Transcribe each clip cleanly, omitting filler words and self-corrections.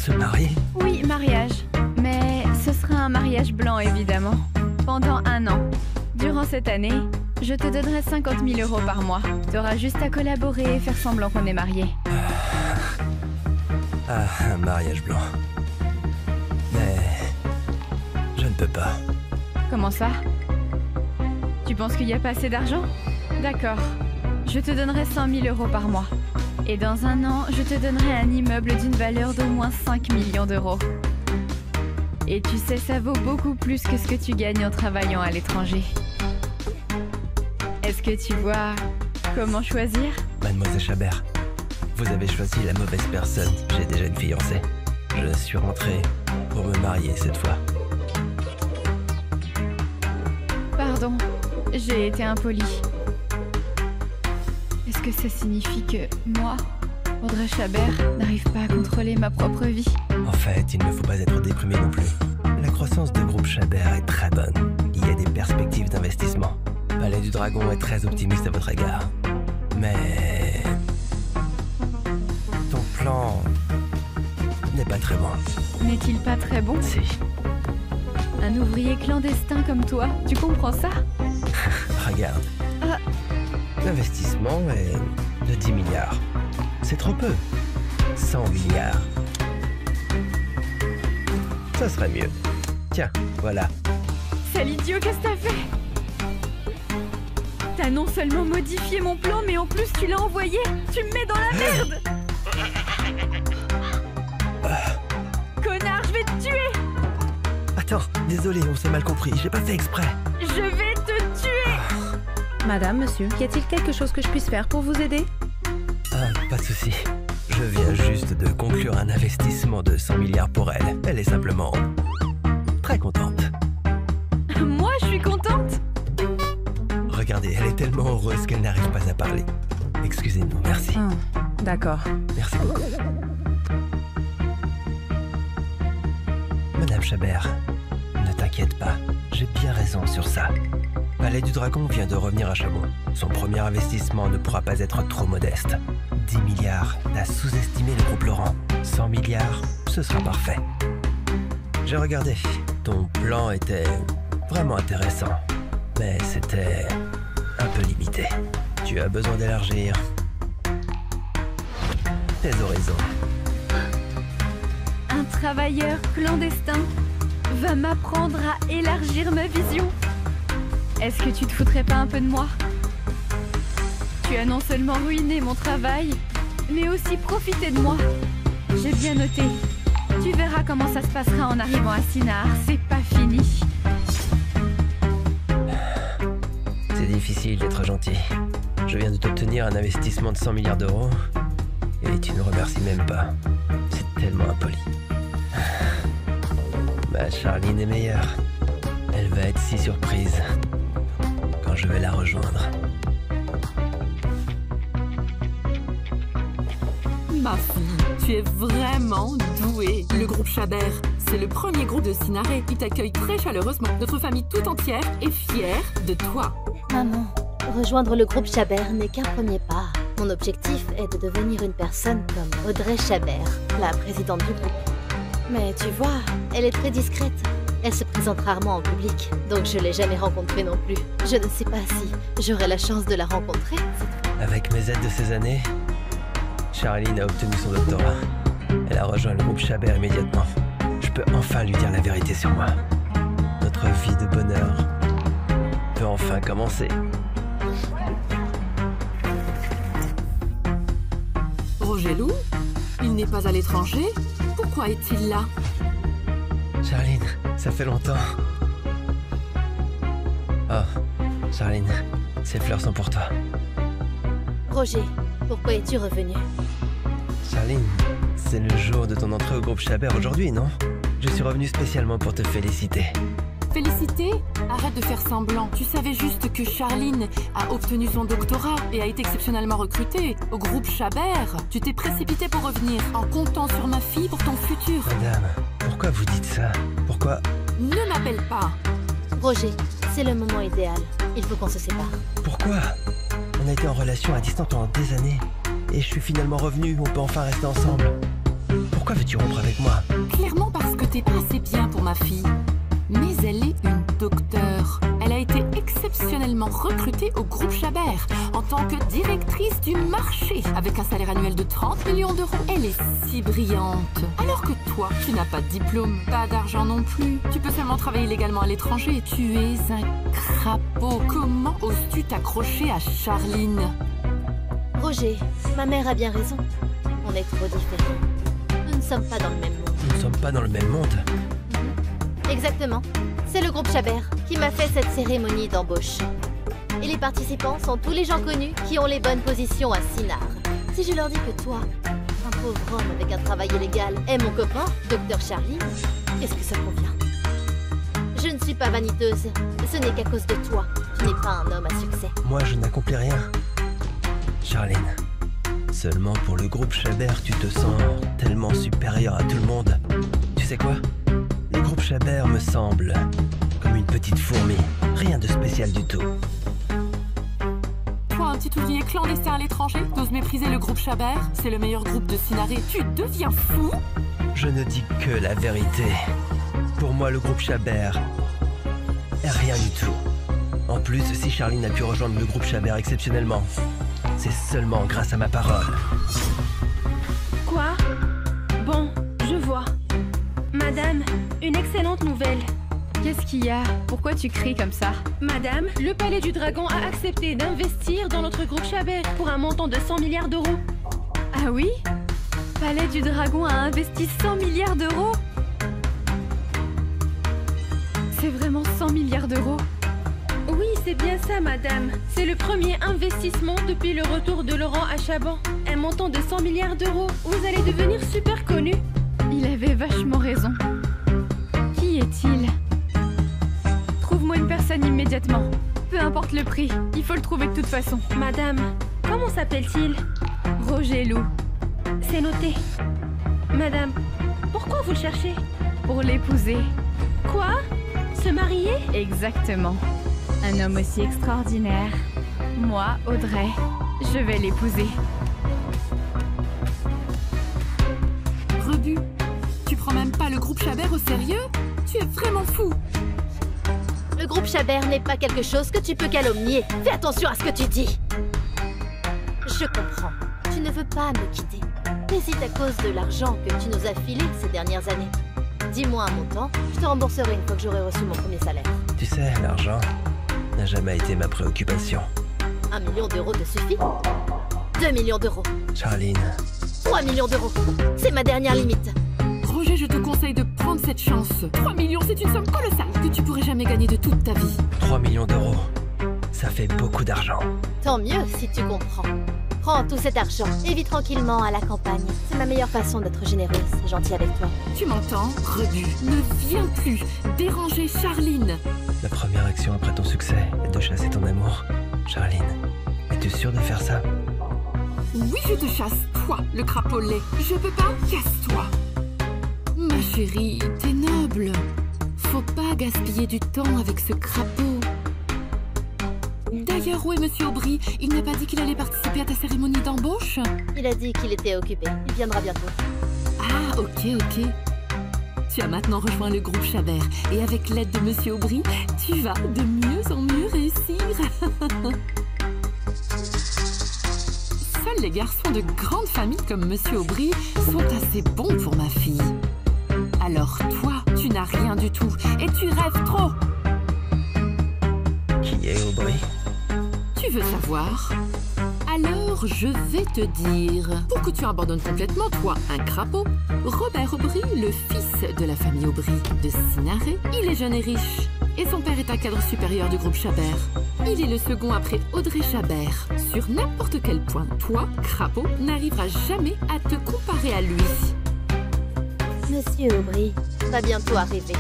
Se marier? Oui, mariage. Mais ce sera un mariage blanc, évidemment. Pendant 1 an. Durant cette année, je te donnerai 50 000 € par mois. T'auras juste à collaborer et faire semblant qu'on est mariés. Ah, un mariage blanc. Mais... je ne peux pas. Comment ça? Tu penses qu'il n'y a pas assez d'argent? D'accord. Je te donnerai 100 000 € par mois. Et dans 1 an, je te donnerai un immeuble d'une valeur d'au moins 5 millions d'euros. Et tu sais, ça vaut beaucoup plus que ce que tu gagnes en travaillant à l'étranger. Est-ce que tu vois comment choisir? Mademoiselle Chabert, vous avez choisi la mauvaise personne. J'ai déjà une fiancée. Je suis rentré pour me marier cette fois. Pardon, j'ai été impolie. Est-ce que ça signifie que moi, Audrey Chabert, n'arrive pas à contrôler ma propre vie? En fait, il ne faut pas être déprimé non plus. La croissance du groupe Chabert est très bonne. Il y a des perspectives d'investissement. Palais du Dragon est très optimiste à votre égard. Mais... ton plan n'est pas très bon. N'est-il pas très bon? Si. Un ouvrier clandestin comme toi, tu comprends ça? Regarde. L'investissement est de 10 milliards. C'est trop peu. 100 milliards. Ça serait mieux. Tiens, voilà. Sale idiot, qu'est-ce que t'as fait? T'as non seulement modifié mon plan, mais en plus tu l'as envoyé. Tu me mets dans la merde. Connard, je vais te tuer. Attends, désolé, on s'est mal compris. J'ai pas fait exprès. Je vais te tuer. Madame, monsieur, y a-t-il quelque chose que je puisse faire pour vous aider? Ah, pas de souci. Je viens juste de conclure un investissement de 100 milliards pour elle. Elle est simplement très contente. Moi, je suis contente. Regardez, elle est tellement heureuse qu'elle n'arrive pas à parler. Excusez-nous, merci. D'accord. Merci beaucoup. Madame Chabert, ne t'inquiète pas, j'ai bien raison sur ça. Palais du Dragon vient de revenir à Chameau. Son premier investissement ne pourra pas être trop modeste. 10 milliards, t'as sous-estimé le groupe Laurent. 100 milliards, ce sera parfait. J'ai regardé. Ton plan était vraiment intéressant, mais c'était un peu limité. Tu as besoin d'élargir tes horizons. Un travailleur clandestin va m'apprendre à élargir ma vision. Est-ce que tu te foutrais pas un peu de moi? Tu as non seulement ruiné mon travail, mais aussi profité de moi. J'ai bien noté. Tu verras comment ça se passera en arrivant à Sinar. C'est pas fini. C'est difficile d'être gentil. Je viens de t'obtenir un investissement de 100 milliards d'euros et tu ne remercies même pas. C'est tellement impoli. Ma Charline est meilleure. Elle va être si surprise quand je vais la rejoindre. Ma fille, tu es vraiment douée. Le groupe Chabert, c'est le premier groupe de Sinaré. Il t'accueille très chaleureusement. Notre famille tout entière est fière de toi. Maman, rejoindre le groupe Chabert n'est qu'un premier pas. Mon objectif est de devenir une personne comme Audrey Chabert, la présidente du groupe. Mais tu vois, elle est très discrète. Elle se présente rarement en public, donc je l'ai jamais rencontrée non plus. Je ne sais pas si j'aurai la chance de la rencontrer. Avec mes aides de ces années, Charline a obtenu son doctorat. Elle a rejoint le groupe Chabert immédiatement. Je peux enfin lui dire la vérité sur moi. Notre vie de bonheur peut enfin commencer. Roger Loup, il n'est pas à l'étranger. Pourquoi est-il là? Charline, ça fait longtemps. Oh, Charline, ces fleurs sont pour toi. Roger, pourquoi es-tu revenu? Charline, c'est le jour de ton entrée au groupe Chabert aujourd'hui, non? Je suis revenu spécialement pour te féliciter. Félicité? Arrête de faire semblant. Tu savais juste que Charline a obtenu son doctorat et a été exceptionnellement recrutée au groupe Chabert. Tu t'es précipité pour revenir en comptant sur ma fille pour ton futur. Madame, pourquoi vous dites ça? Pourquoi? Ne m'appelle pas. Roger, c'est le moment idéal. Il faut qu'on se sépare. Pourquoi? On a été en relation à distance pendant des années. Et je suis finalement revenu, on peut enfin rester ensemble. Pourquoi veux-tu rompre avec moi? Clairement parce que t'es pas assez bien pour ma fille. Mais elle est une docteure. Elle a été exceptionnellement recrutée au groupe Chabert en tant que directrice du marché, avec un salaire annuel de 30 millions d'euros. Elle est si brillante. Alors que toi, tu n'as pas de diplôme, pas d'argent non plus. Tu peux seulement travailler légalement à l'étranger. Tu es un crapaud. Comment oses-tu t'accrocher à Charline? Roger, ma mère a bien raison. On est trop différents. Nous ne sommes pas dans le même monde. Nous ne sommes pas dans le même monde. Exactement. C'est le groupe Chabert qui m'a fait cette cérémonie d'embauche. Et les participants sont tous les gens connus qui ont les bonnes positions à Sinar. Si je leur dis que toi, un pauvre homme avec un travail illégal, est mon copain, Dr Charline, est-ce que ça convient? Je ne suis pas vaniteuse. Ce n'est qu'à cause de toi. Tu n'es pas un homme à succès. Moi, je n'accomplis rien. Charline, seulement pour le groupe Chabert, tu te sens tellement supérieur à tout le monde. Tu sais quoi? Le groupe Chabert me semble comme une petite fourmi. Rien de spécial du tout. Toi, un petit ouvrier clandestin à l'étranger, t'oses mépriser le groupe Chabert? C'est le meilleur groupe de Sinaré. Tu deviens fou? Je ne dis que la vérité. Pour moi, le groupe Chabert est rien du tout. En plus, si Charline a pu rejoindre le groupe Chabert exceptionnellement, c'est seulement grâce à ma parole. Quoi? Bon, je vois. Madame, une excellente nouvelle. Qu'est-ce qu'il y a? Pourquoi tu cries comme ça? Madame, le Palais du Dragon a accepté d'investir dans notre groupe Chabert pour un montant de 100 milliards d'euros. Ah oui? Palais du Dragon a investi 100 milliards d'euros? C'est vraiment 100 milliards d'euros? Oui, c'est bien ça, madame. C'est le premier investissement depuis le retour de Laurent à Chaban. Un montant de 100 milliards d'euros. Vous allez devenir super connu. Il avait vachement raison. Qui est-il? Trouve-moi une personne immédiatement. Peu importe le prix, il faut le trouver de toute façon. Madame, comment s'appelle-t-il? Roger Loup. C'est noté. Madame, pourquoi vous le cherchez? Pour l'épouser. Quoi? Se marier? Exactement. Un homme aussi extraordinaire. Moi, Audrey, je vais l'épouser. Rebut, tu prends même pas le groupe Chabert au sérieux? Tu es vraiment fou! Le groupe Chabert n'est pas quelque chose que tu peux calomnier. Fais attention à ce que tu dis. Je comprends. Tu ne veux pas me quitter. Mais c'est à cause de l'argent que tu nous as filé ces dernières années. Dis-moi un montant, je te rembourserai une fois que j'aurai reçu mon premier salaire. Tu sais, l'argent n'a jamais été ma préoccupation. 1 million d'euros te suffit? 2 millions d'euros. Charline. 3 millions d'euros. C'est ma dernière limite. Roger, je te conseille de prendre cette chance. 3 millions, c'est une somme colossale que tu pourrais jamais gagner de toute ta vie. 3 millions d'euros. Ça fait beaucoup d'argent. Tant mieux si tu comprends. Prends tout cet argent et vis tranquillement à la campagne. C'est ma meilleure façon d'être généreuse et gentille avec toi. Tu m'entends? Rebut, ne viens plus déranger Charline. La première action après ton succès est de chasser ton amour. Charline, es-tu sûre de faire ça? Oui, je te chasse, toi, le crapaud laid. Je peux pas, casse-toi. Ma chérie, t'es noble. Faut pas gaspiller du temps avec ce crapaud. D'ailleurs, où est Monsieur Aubry? Il n'a pas dit qu'il allait participer à ta cérémonie d'embauche? Il a dit qu'il était occupé. Il viendra bientôt. Ah, ok. Tu as maintenant rejoint le groupe Chabert. Et avec l'aide de Monsieur Aubry, tu vas de mieux en mieux réussir. Seuls les garçons de grande famille comme Monsieur Aubry sont assez bons pour ma fille. Alors toi, tu n'as rien du tout. Et tu rêves trop. Qui est Aubry? Tu veux savoir? Alors, je vais te dire, pour que tu abandonnes complètement, toi, un crapaud, Robert Aubry, le fils de la famille Aubry de Sinaré, il est jeune et riche. Et son père est un cadre supérieur du groupe Chabert. Il est le second après Audrey Chabert. Sur n'importe quel point, toi, crapaud, n'arriveras jamais à te comparer à lui. Monsieur Aubry va bientôt arriver.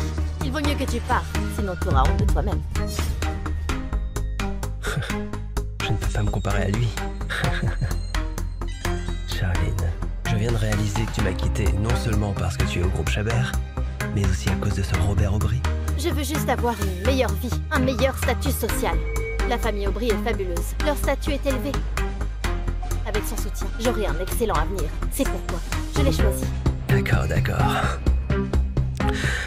Il vaut mieux que tu partes, sinon tu auras honte de toi-même. Je ne peux pas me comparer à lui. Charline, je viens de réaliser que tu m'as quitté non seulement parce que tu es au groupe Chabert, mais aussi à cause de ce Robert Aubry. Je veux juste avoir une meilleure vie, un meilleur statut social. La famille Aubry est fabuleuse. Leur statut est élevé. Avec son soutien, j'aurai un excellent avenir. C'est pourquoi je l'ai choisi. D'accord. D'accord.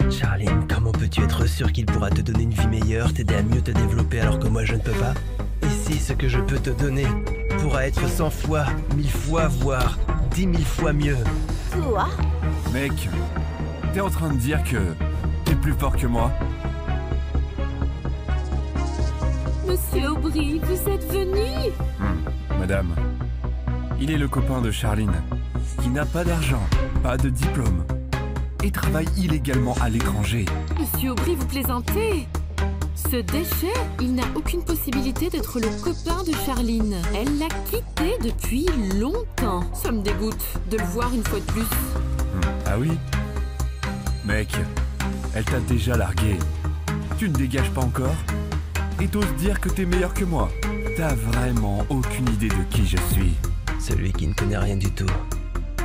Charline, comment peux-tu être sûr qu'il pourra te donner une vie meilleure, t'aider à mieux te développer alors que moi je ne peux pas? Et si ce que je peux te donner pourra être 100 fois, 1000 fois, voire 10 000 fois mieux? Quoi? Mec, t'es en train de dire que t'es plus fort que moi? Monsieur Aubry, vous êtes venu? Madame, il est le copain de Charline, qui n'a pas d'argent, pas de diplôme, et travaille illégalement à l'étranger. Monsieur Aubry, vous plaisantez? Ce déchet, il n'a aucune possibilité d'être le copain de Charline. Elle l'a quitté depuis longtemps. Ça me dégoûte de le voir une fois de plus. Ah oui? Mec, elle t'a déjà largué. Tu ne dégages pas encore? Et t'oses dire que t'es meilleur que moi? T'as vraiment aucune idée de qui je suis. Celui qui ne connaît rien du tout,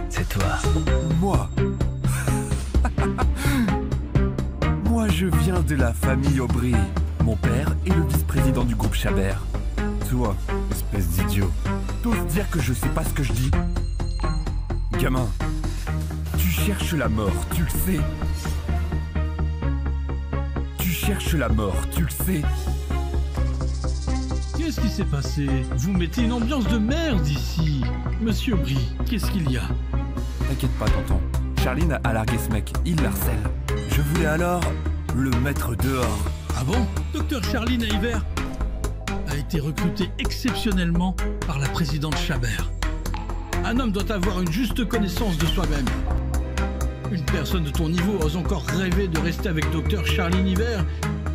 c'est toi. Moi? Moi, je viens de la famille Aubry. Mon père est le vice-président du groupe Chabert. Toi, espèce d'idiot, t'oses dire que je sais pas ce que je dis? Gamin, tu cherches la mort, tu le sais. Tu cherches la mort, tu le sais. Qu'est-ce qui s'est passé? Vous mettez une ambiance de merde ici. Monsieur Aubry, qu'est-ce qu'il y a? T'inquiète pas, tonton. Charline a largué ce mec, il l'harcèle. Je voulais alors le mettre dehors. Ah bon? Docteur Charline Hiver a été recruté exceptionnellement par la présidente Chabert. Un homme doit avoir une juste connaissance de soi-même. Une personne de ton niveau ose encore rêver de rester avec Docteur Charline Hiver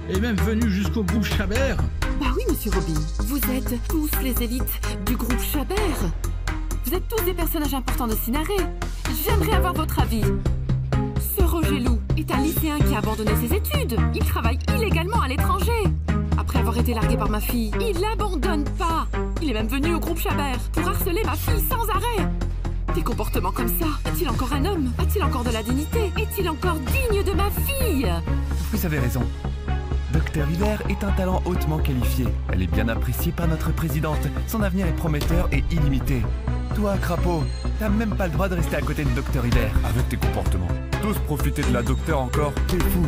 et même venu jusqu'au groupe Chabert? Bah oui, monsieur Robin. Vous êtes tous les élites du groupe Chabert. Vous êtes tous des personnages importants de Cinaré. J'aimerais avoir votre avis. Ce Roger Loup est un lycéen qui a abandonné ses études. Il travaille illégalement à l'étranger. Après avoir été largué par ma fille, il l'abandonne pas. Il est même venu au groupe Chabert pour harceler ma fille sans arrêt. Des comportements comme ça, est-il encore un homme? A-t-il encore de la dignité? Est-il encore digne de ma fille? Vous avez raison. Docteur Hiver est un talent hautement qualifié. Elle est bien appréciée par notre présidente. Son avenir est prometteur et illimité. Toi, crapaud, t'as même pas le droit de rester à côté de Docteur Hiver. Avec tes comportements. Tous profiter de la docteur encore, t'es fou.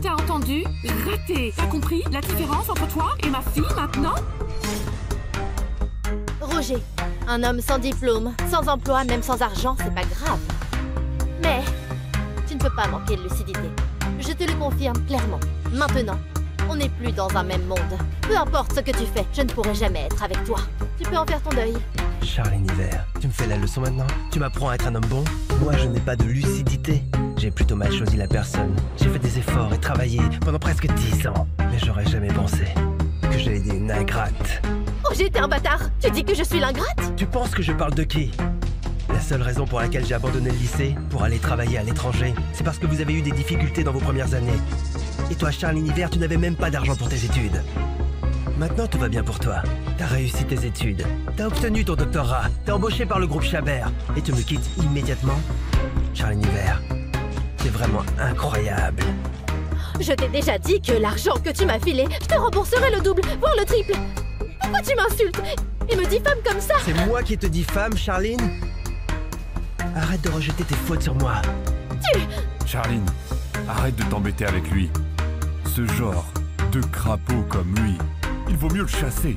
T'as entendu? Raté. T'as compris la différence entre toi et ma fille maintenant? Roger, un homme sans diplôme, sans emploi, même sans argent, c'est pas grave. Mais tu ne peux pas manquer de lucidité. Je te le confirme clairement. Maintenant, on n'est plus dans un même monde. Peu importe ce que tu fais, je ne pourrai jamais être avec toi. Tu peux en faire ton deuil. Charline Hiver, tu me fais la leçon maintenant? Tu m'apprends à être un homme bon? Moi, je n'ai pas de lucidité. J'ai plutôt mal choisi la personne. J'ai fait des efforts et travaillé pendant presque 10 ans. Mais j'aurais jamais pensé que j'allais être une ingrate. Oh, j'ai été un bâtard. Tu dis que je suis l'ingrate? Tu penses que je parle de qui? La seule raison pour laquelle j'ai abandonné le lycée, pour aller travailler à l'étranger, c'est parce que vous avez eu des difficultés dans vos premières années. Et toi, Charline Hiver, tu n'avais même pas d'argent pour tes études. Maintenant, tout va bien pour toi. T'as réussi tes études. T'as obtenu ton doctorat. T'es embauché par le groupe Chabert. Et tu me quittes immédiatement? Charline Hiver, c'est vraiment incroyable. Je t'ai déjà dit que l'argent que tu m'as filé, je te rembourserai le double, voire le triple. Pourquoi tu m'insultes et me diffames comme ça? C'est moi qui te diffame, Charline? Arrête de rejeter tes fautes sur moi. Charline, arrête de t'embêter avec lui. Ce genre de crapaud comme lui, il vaut mieux le chasser.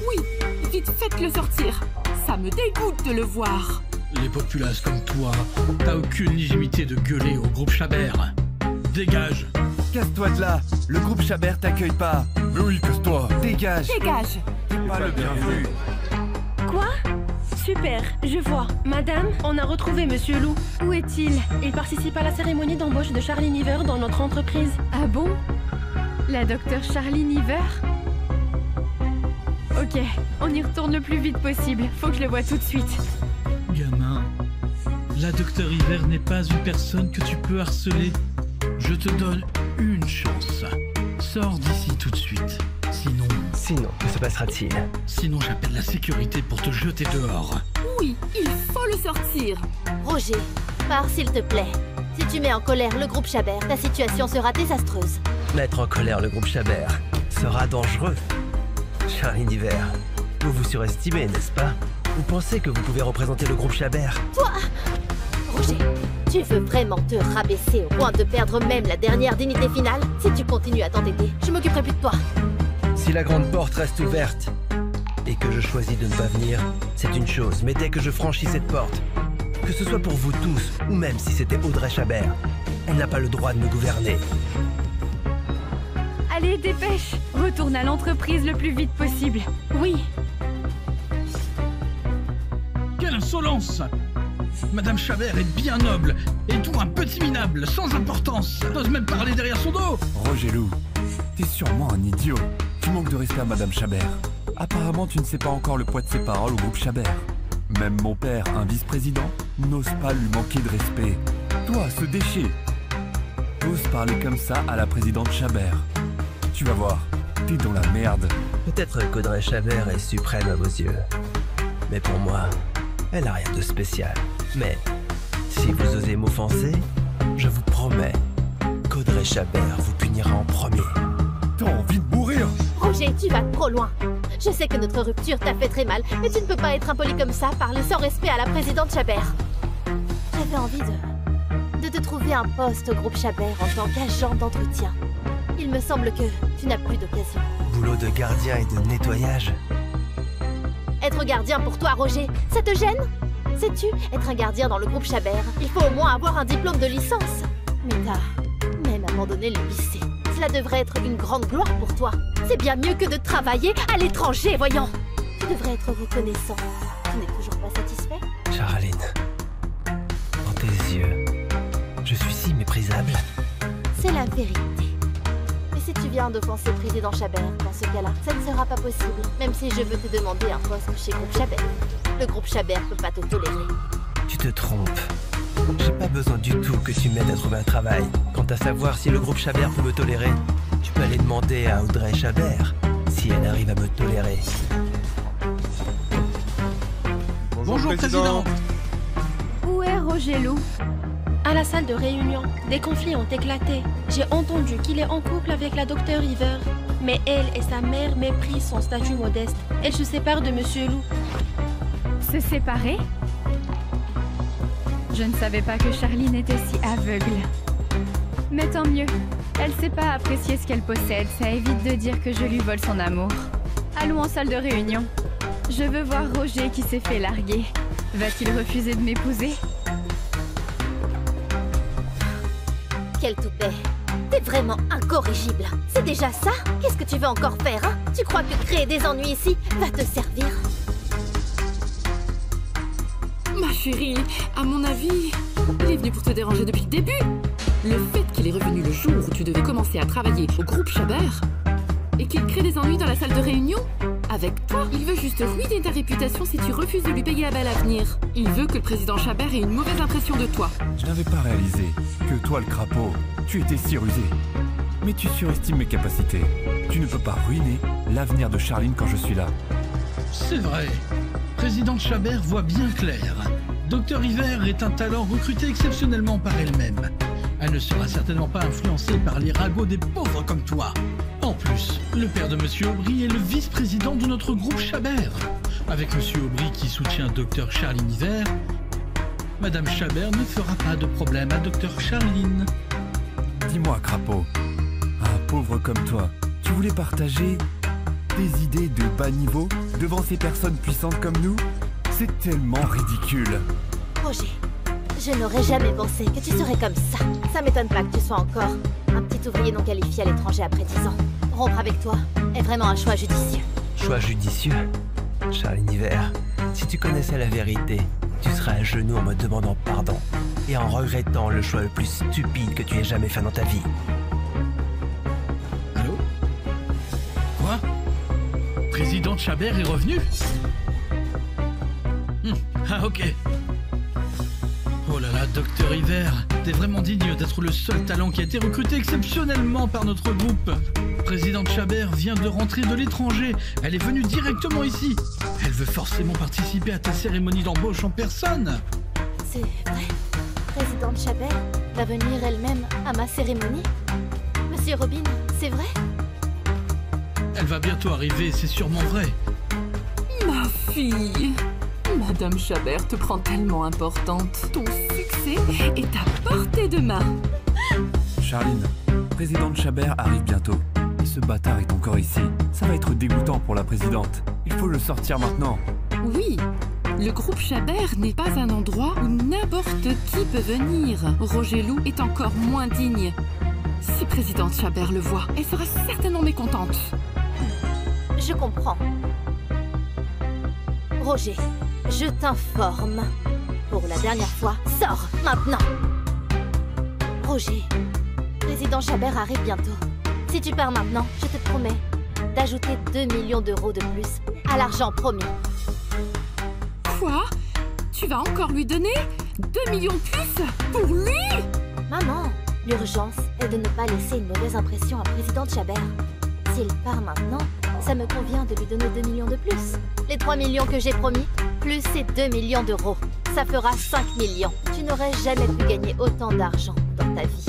Oui, vite faites-le sortir. Ça me dégoûte de le voir. Les populaces comme toi, t'as aucune légitimité de gueuler au groupe Chabert. Dégage. Casse-toi de là, le groupe Chabert t'accueille pas. Mais oui, casse-toi. Dégage. Dégage. T'es pas le bienvenu. Quoi? Super, je vois. Madame, on a retrouvé Monsieur Loup. Où est-il? Il participe à la cérémonie d'embauche de Charline Hiver dans notre entreprise. Ah bon? La docteure Charline Hiver? Ok, on y retourne le plus vite possible. Faut que je le voie tout de suite. Gamin, la docteur Hiver n'est pas une personne que tu peux harceler. Je te donne une chance. Sors d'ici tout de suite. Sinon, que se passera-t-il? Sinon j'appelle la sécurité pour te jeter dehors. Oui, il faut le sortir. Roger, pars s'il te plaît. Si tu mets en colère le groupe Chabert, ta situation sera désastreuse. Mettre en colère le groupe Chabert sera dangereux. Charline Hiver, vous vous surestimez, n'est-ce pas? Vous pensez que vous pouvez représenter le groupe Chabert? Toi, Roger, Tu veux vraiment te rabaisser au point de perdre même la dernière dignité finale? Si tu continues à t'entêter, je m'occuperai plus de toi. Si la grande porte reste ouverte et que je choisis de ne pas venir, c'est une chose. Mais dès que je franchis cette porte, que ce soit pour vous tous ou même si c'était Audrey Chabert, elle n'a pas le droit de me gouverner. Allez, dépêche! Retourne à l'entreprise le plus vite possible. Oui. Quelle insolence! Madame Chabert est bien noble, et tout un petit minable, sans importance. Elle n'ose même parler derrière son dos. Roger Lou, t'es sûrement un idiot. Tu manques de respect à Madame Chabert. Apparemment, tu ne sais pas encore le poids de ses paroles au groupe Chabert. Même mon père, un vice-président, n'ose pas lui manquer de respect. Toi, ce déchet, ose parler comme ça à la présidente Chabert. Tu vas voir, t'es dans la merde. Peut-être qu'Audrey Chabert est suprême à vos yeux. Mais pour moi, elle n'a rien de spécial. Mais si vous osez m'offenser, je vous promets qu'Audrey Chabert vous punira en premier. T'as envie de mourir? Roger, tu vas trop loin. Je sais que notre rupture t'a fait très mal, mais tu ne peux pas être impoli comme ça, parler sans respect à la présidente Chabert. J'avais envie de te trouver un poste au groupe Chabert en tant qu'agent d'entretien. Il me semble que tu n'as plus d'occasion. Boulot de gardien et de nettoyage. Être gardien pour toi, Roger, ça te gêne? Sais-tu, être un gardien dans le groupe Chabert, il faut au moins avoir un diplôme de licence. Mais t'as même abandonné le lycée. Cela devrait être une grande gloire pour toi. C'est bien mieux que de travailler à l'étranger, voyons. Tu devrais être reconnaissant. Tu n'es toujours pas satisfait? Charline, dans tes yeux, je suis si méprisable. C'est la vérité. Mais si tu viens d'offenser président Chabert, dans ce cas-là, ça ne sera pas possible. Même si je veux te demander un poste chez groupe Chabert. Le groupe Chabert peut pas te tolérer. Tu te trompes. J'ai pas besoin du tout que tu m'aides à trouver un travail. Quant à savoir si le groupe Chabert peut me tolérer, tu peux aller demander à Audrey Chabert si elle arrive à me tolérer. Bonjour, Président. Où est Roger Lou? À la salle de réunion, des conflits ont éclaté. J'ai entendu qu'il est en couple avec la docteure Hiver. Mais elle et sa mère méprisent son statut modeste. Elle se sépare de Monsieur Lou. Se séparer? Je ne savais pas que Charline était si aveugle. Mais tant mieux. Elle sait pas apprécier ce qu'elle possède. Ça évite de dire que je lui vole son amour. Allons en salle de réunion. Je veux voir Roger qui s'est fait larguer. Va-t-il refuser de m'épouser? Quel toupet. T'es vraiment incorrigible. C'est déjà ça? Qu'est-ce que tu veux encore faire, hein? Tu crois que créer des ennuis ici va te servir? Ma chérie, à mon avis, il est venu pour te déranger depuis le début. Le fait qu'il est revenu le jour où tu devais commencer à travailler au groupe Chabert et qu'il crée des ennuis dans la salle de réunion, avec toi, il veut juste ruiner ta réputation si tu refuses de lui payer un bel avenir. Il veut que le président Chabert ait une mauvaise impression de toi. Je n'avais pas réalisé que toi, le crapaud, tu étais si rusé. Mais tu surestimes mes capacités. Tu ne peux pas ruiner l'avenir de Charline quand je suis là. C'est vrai. Présidente Chabert voit bien clair. Docteur Hiver est un talent recruté exceptionnellement par elle-même. Elle ne sera certainement pas influencée par les ragots des pauvres comme toi. En plus, le père de Monsieur Aubry est le vice-président de notre groupe Chabert. Avec Monsieur Aubry qui soutient Docteur Charline Hiver, Madame Chabert ne fera pas de problème à Docteur Charline. Dis-moi, crapaud, un pauvre comme toi, tu voulais partager tes idées de bas niveau devant ces personnes puissantes comme nous? C'est tellement ridicule. Roger, je n'aurais jamais pensé que tu serais comme ça. Ça m'étonne pas que tu sois encore un petit ouvrier non qualifié à l'étranger après 10 ans. Rompre avec toi est vraiment un choix judicieux. Choix judicieux? Charline Hiver, si tu connaissais la vérité, tu serais à genoux en me demandant pardon et en regrettant le choix le plus stupide que tu aies jamais fait dans ta vie. Allô? Quoi? Présidente Chabert est revenue? Ah ok. Oh là là, Docteur Hiver, t'es vraiment digne d'être le seul talent qui a été recruté exceptionnellement par notre groupe. Présidente Chabert vient de rentrer de l'étranger. Elle est venue directement ici. Elle veut forcément participer à ta cérémonie d'embauche en personne. C'est vrai. Présidente Chabert va venir elle-même à ma cérémonie? Monsieur Robin, c'est vrai? Elle va bientôt arriver, c'est sûrement vrai. Ma fille, Madame Chabert te prend tellement importante. Ton succès est à portée de main. Charline, présidente Chabert arrive bientôt. Et ce bâtard est encore ici. Ça va être dégoûtant pour la présidente. Il faut le sortir maintenant. Oui, le groupe Chabert n'est pas un endroit où n'importe qui peut venir. Roger Lou est encore moins digne. Si présidente Chabert le voit, elle sera certainement mécontente. Je comprends. Roger, je t'informe. Pour la dernière fois, sors maintenant. Roger, président Chabert arrive bientôt. Si tu pars maintenant, je te promets d'ajouter 2 millions d'euros de plus à l'argent promis. Quoi? Tu vas encore lui donner 2 millions de plus pour lui? Maman, l'urgence est de ne pas laisser une mauvaise impression à présidente Chabert. S'il part maintenant, ça me convient de lui donner 2 millions de plus. Les 3 millions que j'ai promis, plus ces 2 millions d'euros. Ça fera 5 millions. Tu n'aurais jamais pu gagner autant d'argent dans ta vie.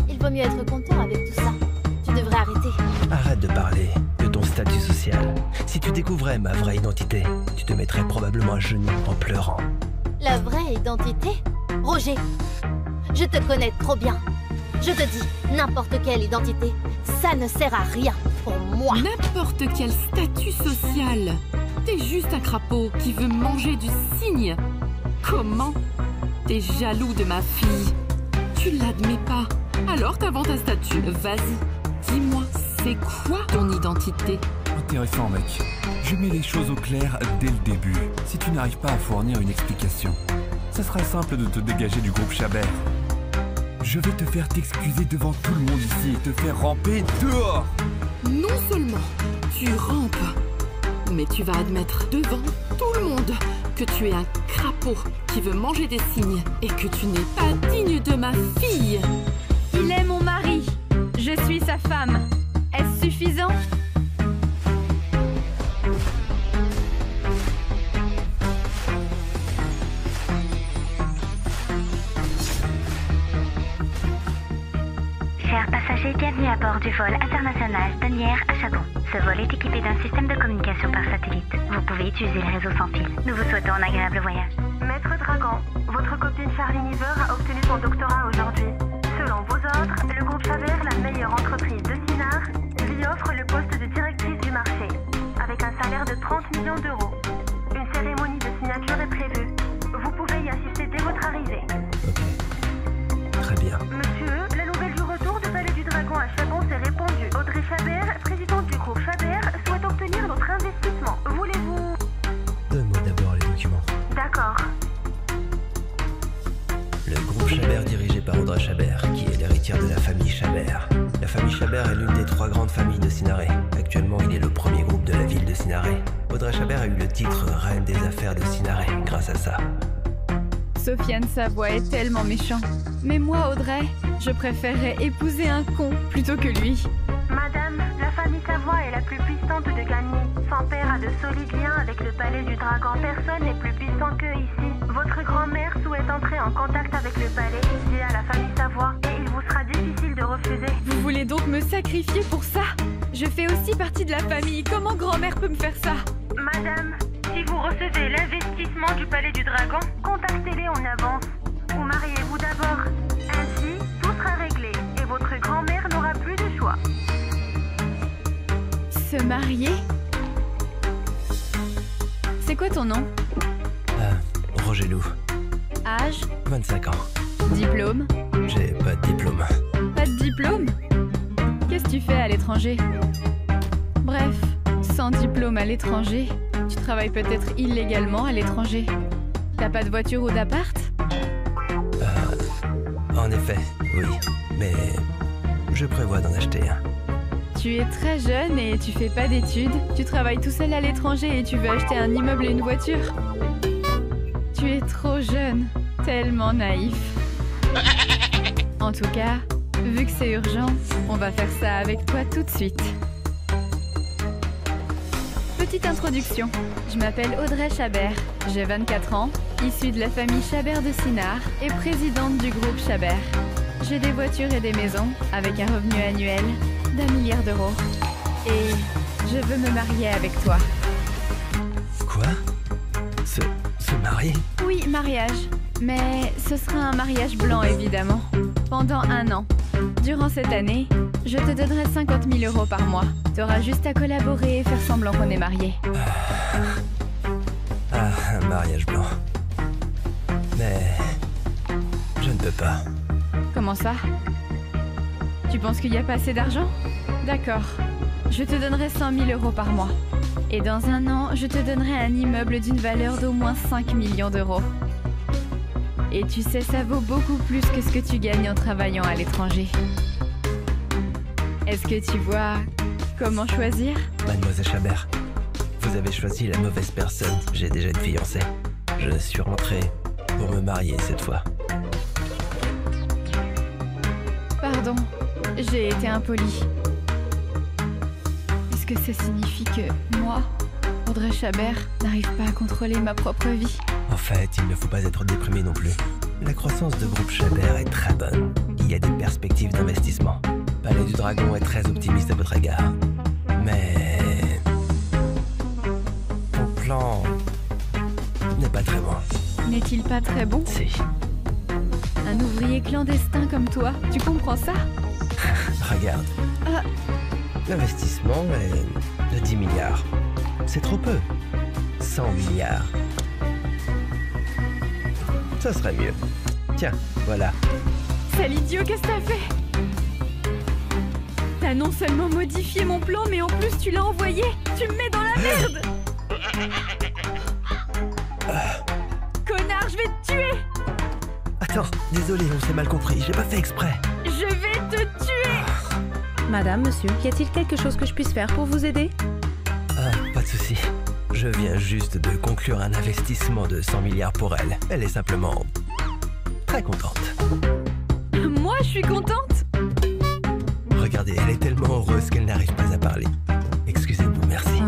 Il vaut mieux être content avec tout ça. Tu devrais arrêter. Arrête de parler de ton statut social. Si tu découvrais ma vraie identité, tu te mettrais probablement à genoux en pleurant. La vraie identité? Roger, je te connais trop bien. Je te dis, n'importe quelle identité, ça ne sert à rien pour moi. N'importe quel statut social. T'es juste un crapaud qui veut manger du cygne. Comment? T'es jaloux de ma fille. Tu l'admets pas. Alors t'inventes un statut. Vas-y, dis-moi, c'est quoi ton identité? Intéressant, mec. Je mets les choses au clair dès le début. Si tu n'arrives pas à fournir une explication, ça sera simple de te dégager du groupe Chabert. Je vais te faire t'excuser devant tout le monde ici et te faire ramper dehors. Non seulement tu rampes, mais tu vas admettre devant tout le monde que tu es un crapaud qui veut manger des cygnes et que tu n'es pas digne de ma fille. Il est mon mari. Je suis sa femme. Est-ce suffisant? Chers passagers, bienvenue à bord du vol international d'Asnières à Chabon. Ce vol est équipé d'un système de communication par satellite. Vous pouvez utiliser les réseaux sans fil. Nous vous souhaitons un agréable voyage. Maître Dragon, votre copine Charline Iver a obtenu son doctorat aujourd'hui. Selon vos ordres, le groupe Chabert, la meilleure entreprise de Sinard, lui offre le poste de directrice du marché, avec un salaire de 30 millions d'euros. Une cérémonie de signature est prévue. Vous pouvez y assister dès votre arrivée. Ok. Très bien. Monsieur, la nouvelle du retour du Palais du Dragon à Chabon s'est répandue. Audrey Chabert, présidente du groupe Chabert, souhaite obtenir notre investissement. Voulez-vous... Donne-moi d'abord les documents. D'accord. Le groupe Chabert dirigé par Audrey Chabert, qui est l'héritière de la famille Chabert. La famille Chabert est l'une des 3 grandes familles de Sinaré. Actuellement, il est le premier groupe de la ville de Sinaré. Audrey Chabert a eu le titre reine des affaires de Sinaré grâce à ça. Sofiane Savoie est tellement méchant. Mais moi, Audrey, je préférerais épouser un con plutôt que lui. Madame, la famille Savoie est la plus puissante de Gagny. Son père a de solides liens avec le palais du dragon. Personne n'est plus puissant qu'eux ici. Votre grand-mère souhaite entrer en contact avec le palais via la famille Savoie et il vous sera difficile de refuser. Vous voulez donc me sacrifier pour ça? Je fais aussi partie de la famille. Comment grand-mère peut me faire ça? Madame, si vous recevez l'investissement du palais du dragon, contactez-les en avance. Ou mariez-vous d'abord. Ainsi, tout sera réglé et votre grand-mère n'aura plus de choix. Se marier? C'est quoi ton nom? Roger Lou. Âge? 25 ans. Diplôme? J'ai pas de diplôme. Pas de diplôme? Qu'est-ce que tu fais à l'étranger? Bref, sans diplôme à l'étranger, tu travailles peut-être illégalement à l'étranger. T'as pas de voiture ou d'appart? En effet, oui. Mais je prévois d'en acheter un. Tu es très jeune et tu fais pas d'études. Tu travailles tout seul à l'étranger et tu veux acheter un immeuble et une voiture. Tu es trop jeune, tellement naïf. En tout cas, vu que c'est urgent, on va faire ça avec toi tout de suite. Petite introduction. Je m'appelle Audrey Chabert. J'ai 24 ans, issue de la famille Chabert de Sinard et présidente du groupe Chabert. J'ai des voitures et des maisons avec un revenu annuel d'1 milliard d'euros. Et je veux me marier avec toi. Quoi? Se marier? Oui, mariage. Mais ce sera un mariage blanc, évidemment. Pendant 1 an. Durant cette année, je te donnerai 50 000 € par mois. T'auras juste à collaborer et faire semblant qu'on est mariés. Ah, un mariage blanc. Mais... je ne peux pas. Comment ça? Tu penses qu'il n'y a pas assez d'argent? D'accord. Je te donnerai 100 000 € par mois. Et dans 1 an, je te donnerai un immeuble d'une valeur d'au moins 5 millions d'euros. Et tu sais, ça vaut beaucoup plus que ce que tu gagnes en travaillant à l'étranger. Est-ce que tu vois comment choisir? Mademoiselle Chabert, vous avez choisi la mauvaise personne. J'ai déjà une fiancée. Je suis rentré pour me marier cette fois. Pardon, j'ai été impolie. Est-ce que ça signifie que moi, Audrey Chabert, n'arrive pas à contrôler ma propre vie? En fait, il ne faut pas être déprimé non plus. La croissance de groupe Chabert est très bonne. Il y a des perspectives d'investissement. Palais du Dragon est très optimiste à votre égard. Mais... ton plan n'est pas très bon. N'est-il pas très bon? Si. Un ouvrier clandestin comme toi, tu comprends ça? Regarde. L'investissement est de 10 milliards. C'est trop peu. 100 milliards. Ça serait mieux. Tiens, voilà. Sale idiot, qu'est-ce que t'as fait? T'as non seulement modifié mon plan, mais en plus tu l'as envoyé. Tu me mets dans la merde. Connard, je vais te tuer. Attends, désolé, on s'est mal compris. J'ai pas fait exprès. Je vais te tuer. Madame, monsieur, y a-t-il quelque chose que je puisse faire pour vous aider? Pas de souci. Je viens juste de conclure un investissement de 100 milliards pour elle. Elle est simplement très contente. Moi, je suis contente. Regardez, elle est tellement heureuse qu'elle n'arrive pas à parler. Excusez-nous, merci.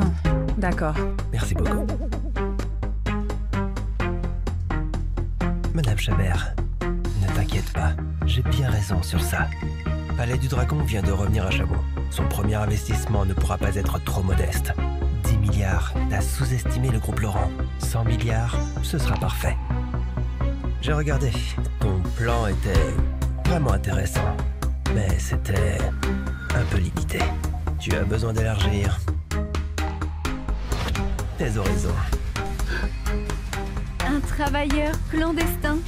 D'accord. Merci beaucoup. Madame Chabert, ne t'inquiète pas, j'ai bien raison sur ça. Palais du Dragon vient de revenir à Chabot. Son premier investissement ne pourra pas être trop modeste. 10 milliards, t'as sous-estimé le groupe Laurent. 100 milliards, ce sera parfait. J'ai regardé, ton plan était vraiment intéressant, mais c'était un peu limité. Tu as besoin d'élargir tes horizons. Un travailleur clandestin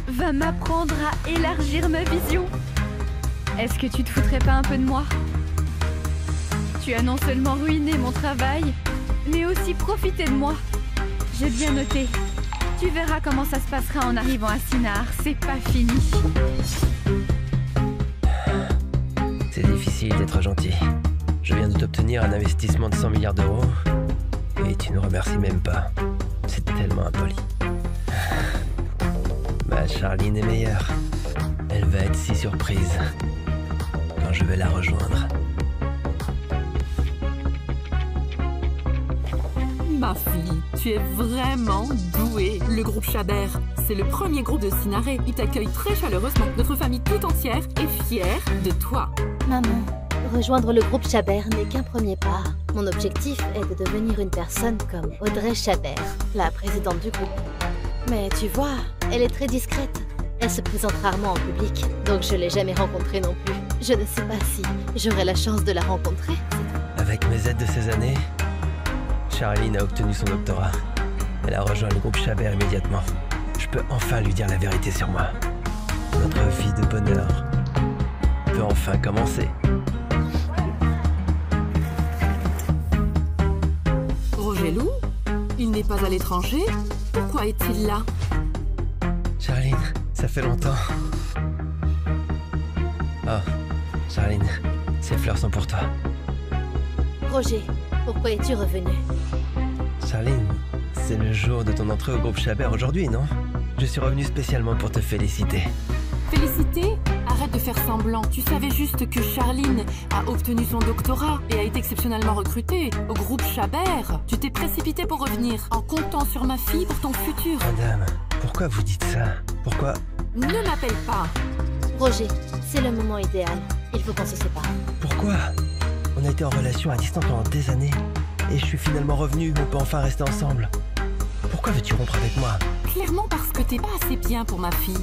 va m'apprendre à élargir ma vision. Est-ce que tu te foutrais pas un peu de moi? Tu as non seulement ruiné mon travail, mais aussi profité de moi. J'ai bien noté. Tu verras comment ça se passera en arrivant à Sinar. C'est pas fini. C'est difficile d'être gentil. Je viens de t'obtenir un investissement de 100 milliards d'euros et tu ne remercies même pas. C'est tellement impoli. Ma Charline est meilleure. Elle va être si surprise quand je vais la rejoindre. Ma fille, tu es vraiment douée. Le groupe Chabert, c'est le premier groupe de Sinaré. Il t'accueille très chaleureusement. Notre famille tout entière est fière de toi. Maman, rejoindre le groupe Chabert n'est qu'un premier pas. Mon objectif est de devenir une personne comme Audrey Chabert, la présidente du groupe. Mais tu vois, elle est très discrète. Elle se présente rarement en public, donc je l'ai jamais rencontrée non plus. Je ne sais pas si j'aurai la chance de la rencontrer. Avec mes aides de ces années, Charline a obtenu son doctorat. Elle a rejoint le groupe Chabert immédiatement. Je peux enfin lui dire la vérité sur moi. Notre vie de bonheur peut enfin commencer. Roger Lou, il n'est pas à l'étranger. Pourquoi est-il là? Charline, ça fait longtemps. Oh, Charline, ces fleurs sont pour toi. Roger, pourquoi es-tu revenu? Charline, c'est le jour de ton entrée au groupe Chabert aujourd'hui, non? Je suis revenu spécialement pour te féliciter. Féliciter? Arrête de faire semblant. Tu savais juste que Charline a obtenu son doctorat et a été exceptionnellement recrutée au groupe Chabert. Tu t'es précipité pour revenir en comptant sur ma fille pour ton futur. Madame, pourquoi vous dites ça? Pourquoi? Ne m'appelle pas. Roger, c'est le moment idéal. Il faut qu'on se sépare. Pourquoi? On a été en relation à distance pendant des années. Et je suis finalement revenu, on peut enfin rester ensemble. Pourquoi veux-tu rompre avec moi? clairement parce que t'es pas assez bien pour ma fille.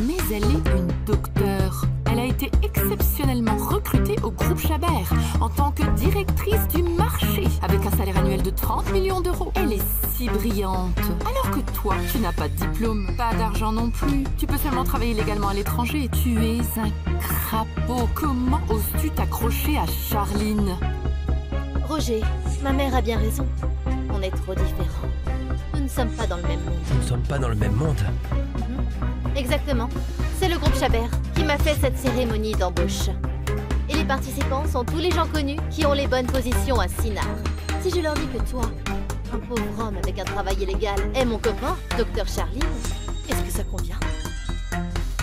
Mais elle est une docteure. Elle a été exceptionnellement recrutée au groupe Chabert en tant que directrice du marché, avec un salaire annuel de 30 millions d'euros. Elle est si brillante. Alors que toi, tu n'as pas de diplôme, pas d'argent non plus. Tu peux seulement travailler légalement à l'étranger. Tu es un crapaud. Comment oses-tu t'accrocher à Charline? Roger, ma mère a bien raison. On est trop différents. Nous ne sommes pas dans le même monde. Nous ne sommes pas dans le même monde. Exactement. C'est le groupe Chabert qui m'a fait cette cérémonie d'embauche. Et les participants sont tous les gens connus qui ont les bonnes positions à Sinar. Si je leur dis que toi, un pauvre homme avec un travail illégal, est mon copain, Dr Charline, est-ce que ça convient?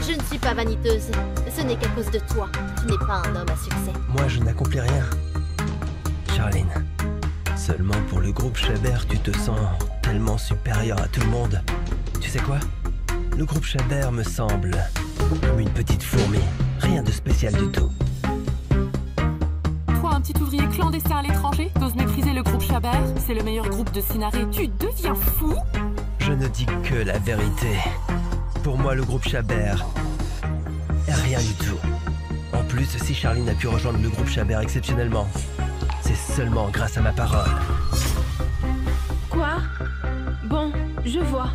Je ne suis pas vaniteuse. Ce n'est qu'à cause de toi. Tu n'es pas un homme à succès. Moi, je n'accomplis rien. Charline, seulement pour le groupe Chabert, tu te sens tellement supérieur à tout le monde. Tu sais quoi? Le groupe Chabert me semble comme une petite fourmi. Rien de spécial du tout. Toi, un petit ouvrier clandestin à l'étranger, t'oses mépriser le groupe Chabert? C'est le meilleur groupe de Sinaré. Tu deviens fou? Je ne dis que la vérité. Pour moi, le groupe Chabert est rien du tout. En plus, si Charline a pu rejoindre le groupe Chabert exceptionnellement, c'est seulement grâce à ma parole. Quoi? Bon, je vois.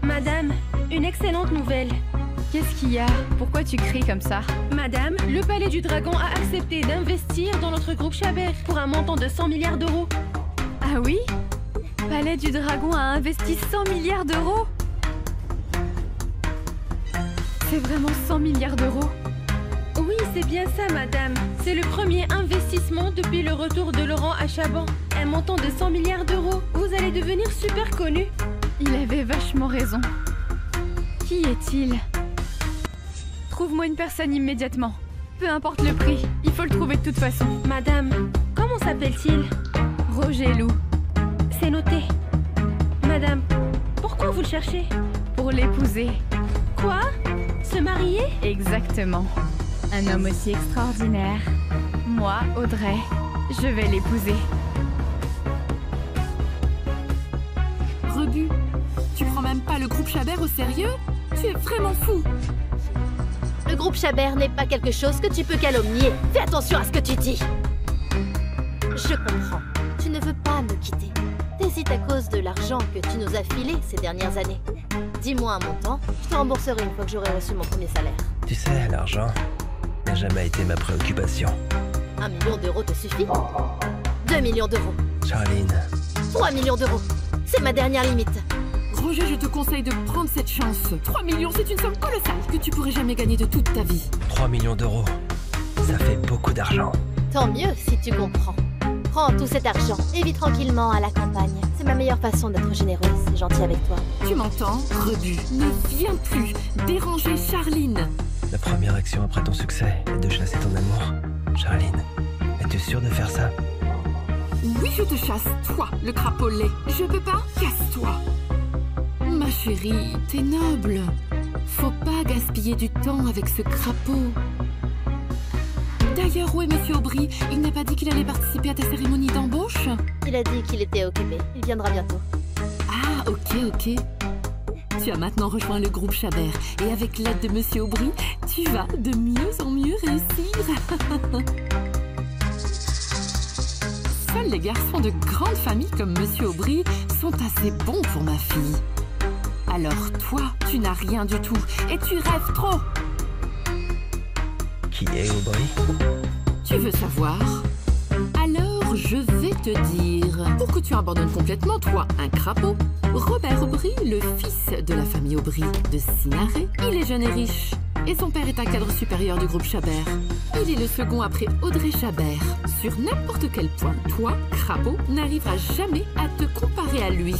Madame, une excellente nouvelle. Qu'est-ce qu'il y a? Pourquoi tu cries comme ça? Madame, le Palais du Dragon a accepté d'investir dans notre groupe Chabert pour un montant de 100 milliards d'euros. Ah oui? Palais du Dragon a investi 100 milliards d'euros? C'est vraiment 100 milliards d'euros? Oui, c'est bien ça, madame. C'est le premier investissement depuis le retour de Laurent à Chaban. Un montant de 100 milliards d'euros. Vous allez devenir super connu. Il avait vachement raison. Qui est-il? Trouve-moi une personne immédiatement. Peu importe le prix, il faut le trouver de toute façon. Madame, comment s'appelle-t-il? Roger Lou. C'est noté. Madame, pourquoi vous le cherchez? Pour l'épouser. Quoi? Se marier? Exactement. Un homme aussi extraordinaire. Moi, Audrey, je vais l'épouser. Rebut, tu prends même pas le groupe Chabert au sérieux? Tu es vraiment fou. Le groupe Chabert n'est pas quelque chose que tu peux calomnier. Fais attention à ce que tu dis. Je comprends. Tu ne veux pas me quitter. T'hésites à cause de l'argent que tu nous as filé ces dernières années. Dis-moi un montant, je te rembourserai une fois que j'aurai reçu mon premier salaire. Tu sais, l'argent n'a jamais été ma préoccupation. 1 million d'euros te suffit? 2 millions d'euros. Charline. 3 millions d'euros. C'est ma dernière limite. Roger, je te conseille de prendre cette chance. 3 millions, c'est une somme colossale que tu pourrais jamais gagner de toute ta vie. 3 millions d'euros. Ça fait beaucoup d'argent. Tant mieux si tu comprends. Prends tout cet argent et vis tranquillement à la campagne. C'est ma meilleure façon d'être généreuse et gentille avec toi. Tu m'entends? Rebut, ne viens plus déranger Charline. La première action après ton succès est de chasser ton amour. Charline, es-tu sûre de faire ça? Oui, je te chasse, toi, le crapaud laid. Je peux pas? Casse-toi. Ma chérie, t'es noble. Faut pas gaspiller du temps avec ce crapaud. D'ailleurs, où est Monsieur Aubry? Il n'a pas dit qu'il allait participer à ta cérémonie d'embauche? Il a dit qu'il était occupé. Il viendra bientôt. Ah, ok. Tu as maintenant rejoint le groupe Chabert. Et avec l'aide de Monsieur Aubry, tu vas de mieux en mieux réussir. Seuls les garçons de grande famille comme Monsieur Aubry sont assez bons pour ma fille. Alors toi, tu n'as rien du tout et tu rêves trop. Qui est Aubry? Tu veux savoir? Alors je vais te dire, pour que tu abandonnes complètement, toi, un crapaud, Robert Aubry, le fils de la famille Aubry de Sinaré, il est jeune et riche. Et son père est un cadre supérieur du groupe Chabert. Il est le second après Audrey Chabert. Sur n'importe quel point, toi, crapaud, n'arriveras jamais à te comparer à lui.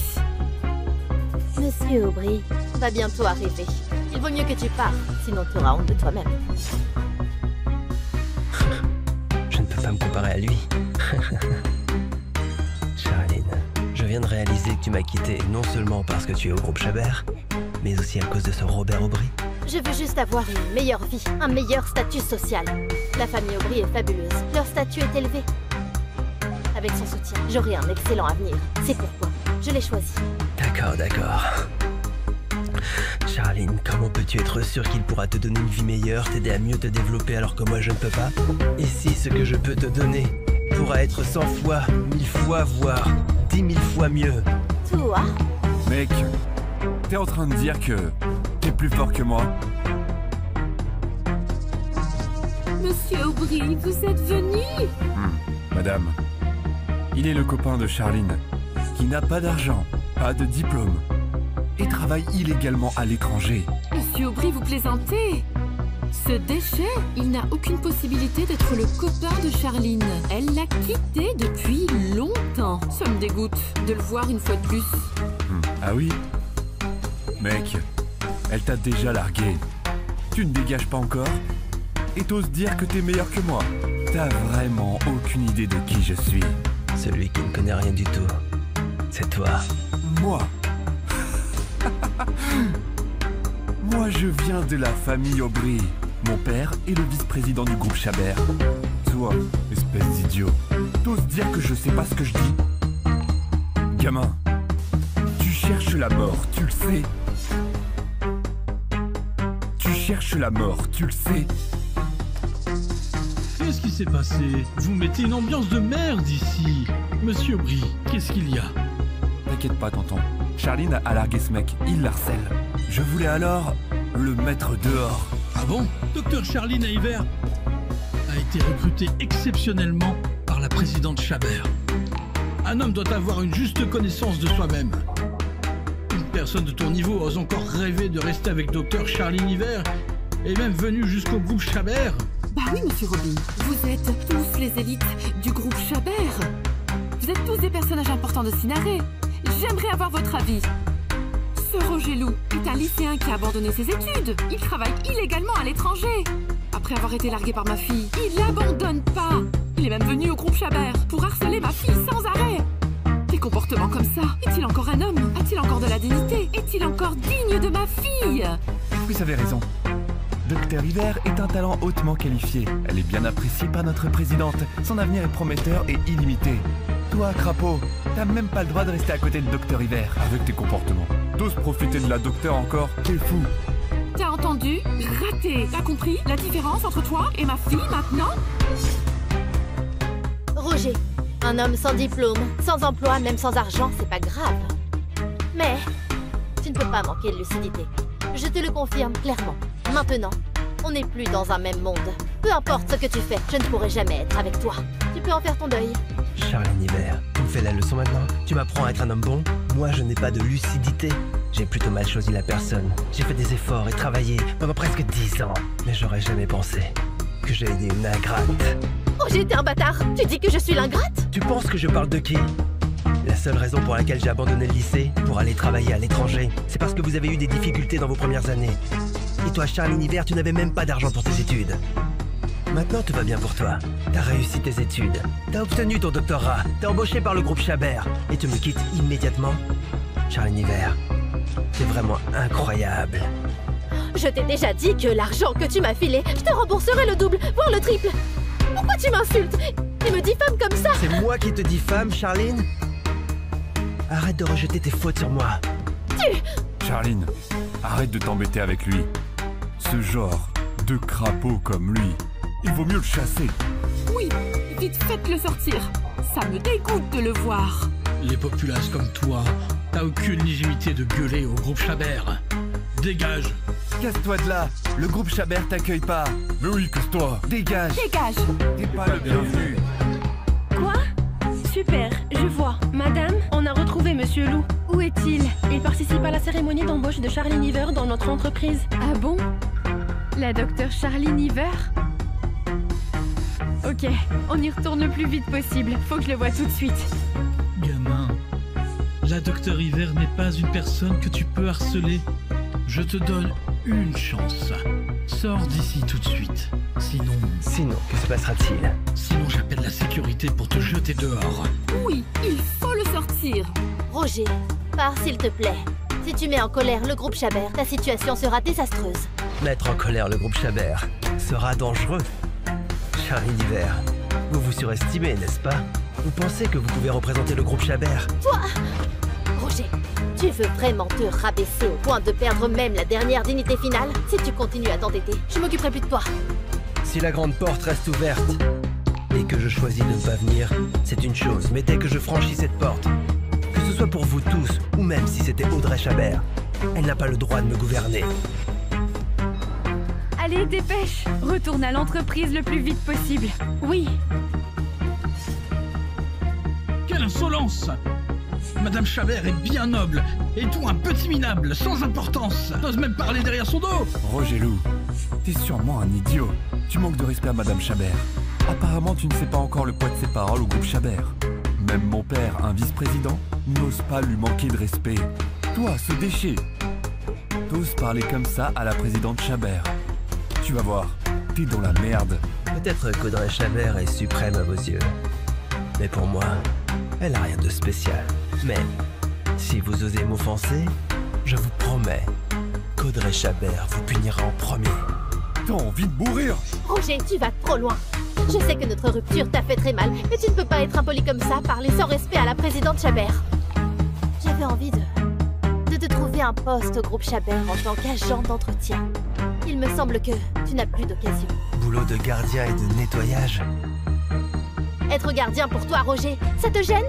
Monsieur Aubry va bientôt arriver. Il vaut mieux que tu partes, sinon tu auras honte de toi-même. Je ne peux pas me comparer à lui. Charline, je viens de réaliser que tu m'as quitté non seulement parce que tu es au groupe Chabert, mais aussi à cause de ce Robert Aubry. Je veux juste avoir une meilleure vie, un meilleur statut social. La famille Aubry est fabuleuse. Leur statut est élevé. Avec son soutien, j'aurai un excellent avenir. C'est pourquoi je l'ai choisi. D'accord. Charline, comment peux-tu être sûr qu'il pourra te donner une vie meilleure, t'aider à mieux te développer alors que moi je ne peux pas? Et si ce que je peux te donner pourra être 100 fois, 1000 fois, voire 10 000 fois mieux? Toi? Mec, t'es en train de dire que t'es plus fort que moi? Monsieur Aubry, vous êtes venu? Madame, il est le copain de Charline, qui n'a pas d'argent, pas de diplôme, et travaille illégalement à l'étranger. Monsieur Aubry, vous plaisantez? Ce déchet, il n'a aucune possibilité d'être le copain de Charline. Elle l'a quitté depuis longtemps. Ça me dégoûte de le voir une fois de plus. Ah oui? Mec, elle t'a déjà largué. Tu ne dégages pas encore? Et t'oses dire que t'es meilleur que moi? T'as vraiment aucune idée de qui je suis. Celui qui ne connaît rien du tout, c'est toi. Moi? Moi, je viens de la famille Aubry. Mon père est le vice-président du groupe Chabert. Toi, espèce d'idiot, t'oses dire que je sais pas ce que je dis? Gamin, tu cherches la mort, tu le sais. Tu cherches la mort, tu le sais. Qu'est-ce qui s'est passé? Vous mettez une ambiance de merde ici. Monsieur Aubry, qu'est-ce qu'il y a? T'inquiète pas, tonton. Charline a largué ce mec, il l'harcèle. Je voulais alors le mettre dehors. Ah bon? Docteur Charline Iver a été recruté exceptionnellement par la présidente Chabert. Un homme doit avoir une juste connaissance de soi-même. Une personne de ton niveau ose encore rêver de rester avec Docteur Charline Iver et même venu jusqu'au groupe Chabert? Bah oui, monsieur Robin. Vous êtes tous les élites du groupe Chabert. Vous êtes tous des personnages importants de Sinaré. J'aimerais avoir votre avis. Ce Roger Loup est un lycéen qui a abandonné ses études. Il travaille illégalement à l'étranger. Après avoir été largué par ma fille, il l'abandonne pas. Il est même venu au groupe Chabert pour harceler ma fille sans arrêt. Des comportements comme ça, est-il encore un homme? A-t-il encore de la dignité? Est-il encore digne de ma fille? Vous avez raison. Docteur Iver est un talent hautement qualifié. Elle est bien appréciée par notre présidente. Son avenir est prometteur et illimité. Toi, Crapaud, t'as même pas le droit de rester à côté de Docteur Iver. Avec tes comportements. T'oses profiter de la docteur encore? T'es fou. T'as entendu? Raté. T'as compris la différence entre toi et ma fille maintenant? Roger, un homme sans diplôme, sans emploi, même sans argent, c'est pas grave. Mais tu ne peux pas manquer de lucidité. Je te le confirme clairement. Maintenant, on n'est plus dans un même monde. Peu importe ce que tu fais, je ne pourrai jamais être avec toi. Tu peux en faire ton deuil. Charline Iver, tu me fais la leçon maintenant? Tu m'apprends à être un homme bon? Moi, je n'ai pas de lucidité. J'ai plutôt mal choisi la personne. J'ai fait des efforts et travaillé pendant presque 10 ans. Mais j'aurais jamais pensé que j'ai aidé une ingrate. Oh, j'ai été un bâtard. Tu dis que je suis l'ingrate? Tu penses que je parle de qui? La seule raison pour laquelle j'ai abandonné le lycée, pour aller travailler à l'étranger, c'est parce que vous avez eu des difficultés dans vos premières années. Et toi, Charline Iver, tu n'avais même pas d'argent pour tes études. Maintenant, tout va bien pour toi. T'as réussi tes études. T'as obtenu ton doctorat. T'es embauché par le groupe Chabert. Et tu me quittes immédiatement. Charline Iver, c'est vraiment incroyable. Je t'ai déjà dit que l'argent que tu m'as filé, je te rembourserai le double, voire le triple. Pourquoi tu m'insultes et me diffames comme ça? C'est moi qui te diffame, Charline? Arrête de rejeter tes fautes sur moi. Charline, arrête de t'embêter avec lui. Ce genre de crapaud comme lui, il vaut mieux le chasser. Oui, vite faites-le sortir. Ça me dégoûte de le voir. Les populaces comme toi, t'as aucune légitimité de gueuler au groupe Chabert. Dégage. Casse-toi de là. Le groupe Chabert t'accueille pas. Mais oui, casse-toi. Dégage. Dégage. T'es pas le bienvenu. Quoi? Super, je vois. Madame, on a retrouvé Monsieur Loup. Où est-il? Il participe à la cérémonie d'embauche de Charline Iver dans notre entreprise. Ah bon? La docteure Charline Iver? Ok, on y retourne le plus vite possible. Faut que je le voie tout de suite. Gamin, la docteure Iver n'est pas une personne que tu peux harceler. Je te donne une chance. Sors d'ici tout de suite. Sinon, que se passera-t-il? Sinon, j'appelle la sécurité pour te jeter dehors. Oui, il faut le sortir. Roger, pars s'il te plaît. Si tu mets en colère le groupe Chabert, ta situation sera désastreuse. Mettre en colère le groupe Chabert sera dangereux. Charline Iver, vous vous surestimez, n'est-ce pas? Vous pensez que vous pouvez représenter le groupe Chabert? Toi, Roger, tu veux vraiment te rabaisser au point de perdre même la dernière dignité finale? Si tu continues à t'entêter, je m'occuperai plus de toi. Si la grande porte reste ouverte et que je choisis de ne pas venir, c'est une chose. Mais dès que je franchis cette porte, que ce soit pour vous tous ou même si c'était Audrey Chabert, elle n'a pas le droit de me gouverner. Allez, dépêche! Retourne à l'entreprise le plus vite possible. Oui. Quelle insolence! Madame Chabert est bien noble, et toi un petit minable, sans importance. N'ose même parler derrière son dos. Roger Lou, t'es sûrement un idiot. Tu manques de respect à Madame Chabert. Apparemment, tu ne sais pas encore le poids de ses paroles au groupe Chabert. Même mon père, un vice-président, n'ose pas lui manquer de respect. Toi, ce déchet, t'oses parler comme ça à la présidente Chabert. Tu vas voir, t'es dans la merde. Peut-être qu'Audrey Chabert est suprême à vos yeux. Mais pour moi, elle n'a rien de spécial. Mais si vous osez m'offenser, je vous promets qu'Audrey Chabert vous punira en premier. T'as envie de mourir? Roger, tu vas trop loin. Je sais que notre rupture t'a fait très mal, mais tu ne peux pas être impoli comme ça, parler sans respect à la présidente Chabert. J'avais envie de te trouver un poste au groupe Chabert en tant qu'agent d'entretien. Il me semble que tu n'as plus d'occasion. Boulot de gardien et de nettoyage. Être gardien pour toi, Roger, ça te gêne?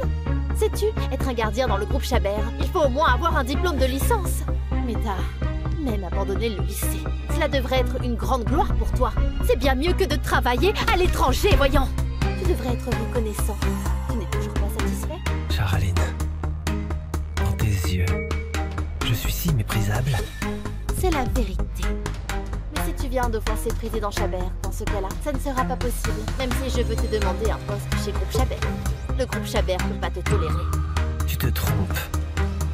Sais-tu, être un gardien dans le groupe Chabert, il faut au moins avoir un diplôme de licence. Mais t'as même abandonné le lycée. Cela devrait être une grande gloire pour toi. C'est bien mieux que de travailler à l'étranger, voyons. Tu devrais être reconnaissant. Tu n'es toujours pas satisfait? Charline, dans tes yeux, je suis si méprisable. C'est la vérité. Mais si tu viens d'offenser président Chabert, dans ce cas-là, ça ne sera pas possible. Même si je veux te demander un poste chez groupe Chabert. Le groupe Chabert ne peut pas te tolérer. Tu te trompes.